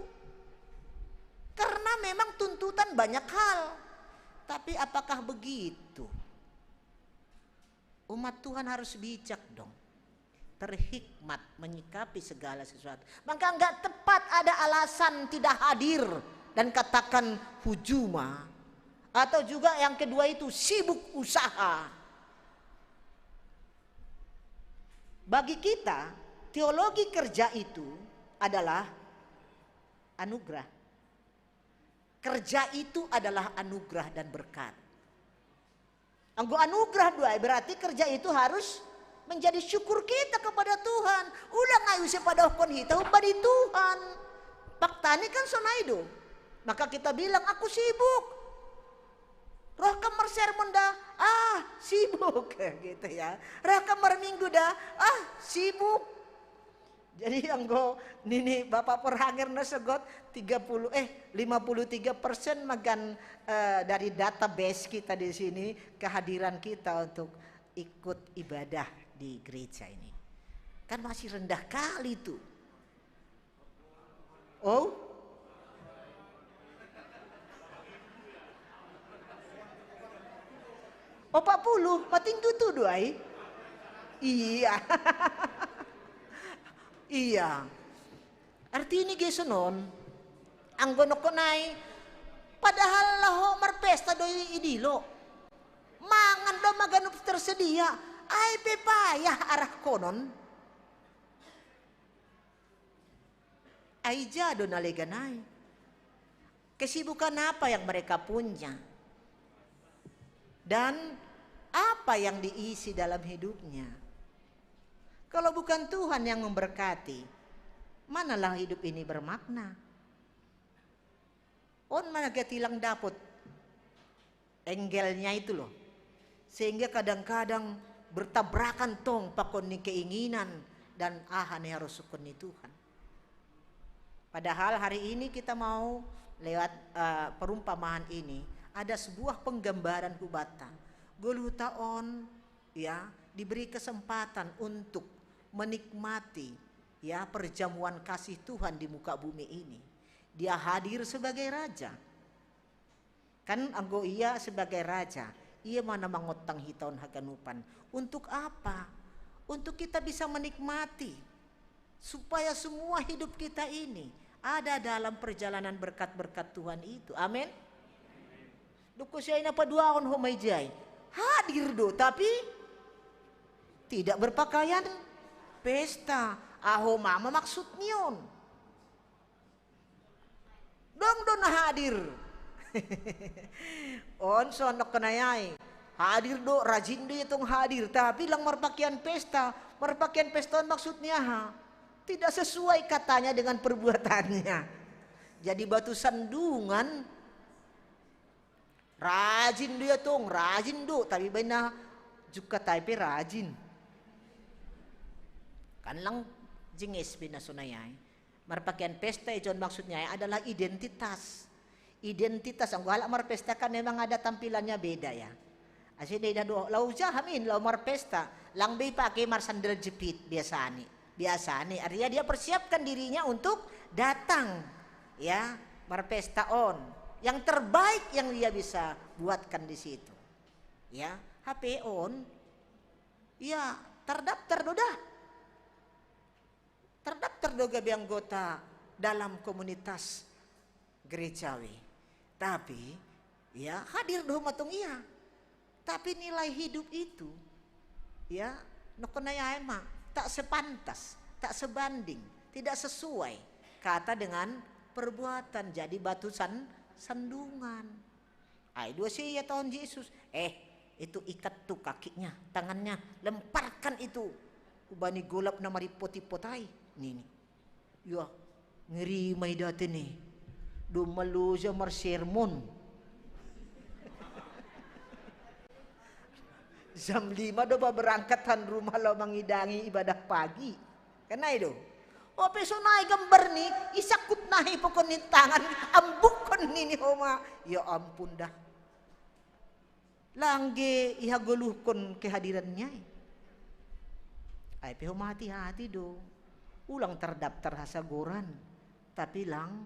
Speaker 7: Karena memang tuntutan banyak hal. Tapi apakah begitu? Umat Tuhan harus bijak dong. Terhikmat menyikapi segala sesuatu. Maka enggak tepat ada alasan tidak hadir dan katakan hujuma. Atau juga yang kedua itu sibuk usaha. Bagi kita, teologi kerja itu adalah anugerah. Kerja itu adalah anugerah dan berkat. Anggo anugerah dua berarti kerja itu harus menjadi syukur kita kepada Tuhan. Ulang ayu sepadahkon hita di Tuhan. Faktanya kan sonaido. Maka kita bilang aku sibuk. Roh kamar sermon dah, sibuk gitu ya. Roh kamar minggu dah, sibuk. Jadi anggo nini Bapak Perhangir nasegot 53% magan dari database kita di sini kehadiran kita untuk ikut ibadah di gereja ini. Kan masih rendah kali tuh. Oh? Oh 40, pating tutu doai. Iya. Iya. Arti ini gesonon, ang gonokonay, padahal laho marpesta doy idilo. Mangan do maganup tersedia, ay pepayah arah konon. Ay jado naleganay. Kesibukan apa yang mereka punya? Dan apa yang diisi dalam hidupnya? Kalau bukan Tuhan yang memberkati, manalah hidup ini bermakna. On mana ketilang dapot enggelnya itu loh. Sehingga kadang-kadang bertabrakan tong pakon ni keinginan dan ahane harus sukun ni Tuhan. Padahal hari ini kita mau lewat perumpamaan ini ada sebuah penggambaran hubatan. Golutaon ya diberi kesempatan untuk menikmati ya perjamuan kasih Tuhan di muka bumi ini. Dia hadir sebagai raja. Kan anggo ia sebagai raja, ia mana mangotang hitaun haganupan. Untuk apa? Untuk kita bisa menikmati supaya semua hidup kita ini ada dalam perjalanan berkat-berkat Tuhan itu. Amin. Duko siya na paduaon humayjay. Hadir do tapi tidak berpakaian pesta. Aho mama maksud niyon. Dong do na hadir. On sonok kenayay. Hadir do rajin do itong hadir tapi lang marpakaian pesta. Marpakaian pesta maksudnya tidak sesuai katanya dengan perbuatannya. Jadi batu sandungan. Rajin dia tong, rajin do, tapi bina juga tapi rajin. Kan lang jingis binasunayay. Marpakaian pesta ijon maksudnya adalah identitas. Identitas ang wala marpesta kan memang ada tampilannya beda ya. Asi day do lau jahamin lau marpesta, lang bay pakai marsandal jepit biasa nih. Artinya dia persiapkan dirinya untuk datang ya marpesta on. Yang terbaik yang dia bisa buatkan di situ. Ya, HP on. Ya, terdaftar doda. Terdaftar doga anggota dalam komunitas gerejawi. Tapi ya hadir do matong iya. Tapi nilai hidup itu ya nokonaya emang tak sepantas, tak sebanding, tidak sesuai kata dengan perbuatan. Jadi batusan sandungan. Ay dua siya tahun Yesus. Itu ikat tuh kakinya, tangannya, lemparkan itu. Ubani golap na maripot-ipotay. Nini. Ya, ngeri may dati nih. Dumalo siya marsermon. Jam 5 do ba berangkatan rumah lo mangidangi ibadah pagi. Kana itu. O peso naay gambar ni, isakut nahi pokon ni tangan, ambukon ni homa. Ya ampun dah. Langge ihaguluhkon kehadirannya. Ay, pero hati-hati do. Ulang terdaftar hasagoran. Tapi lang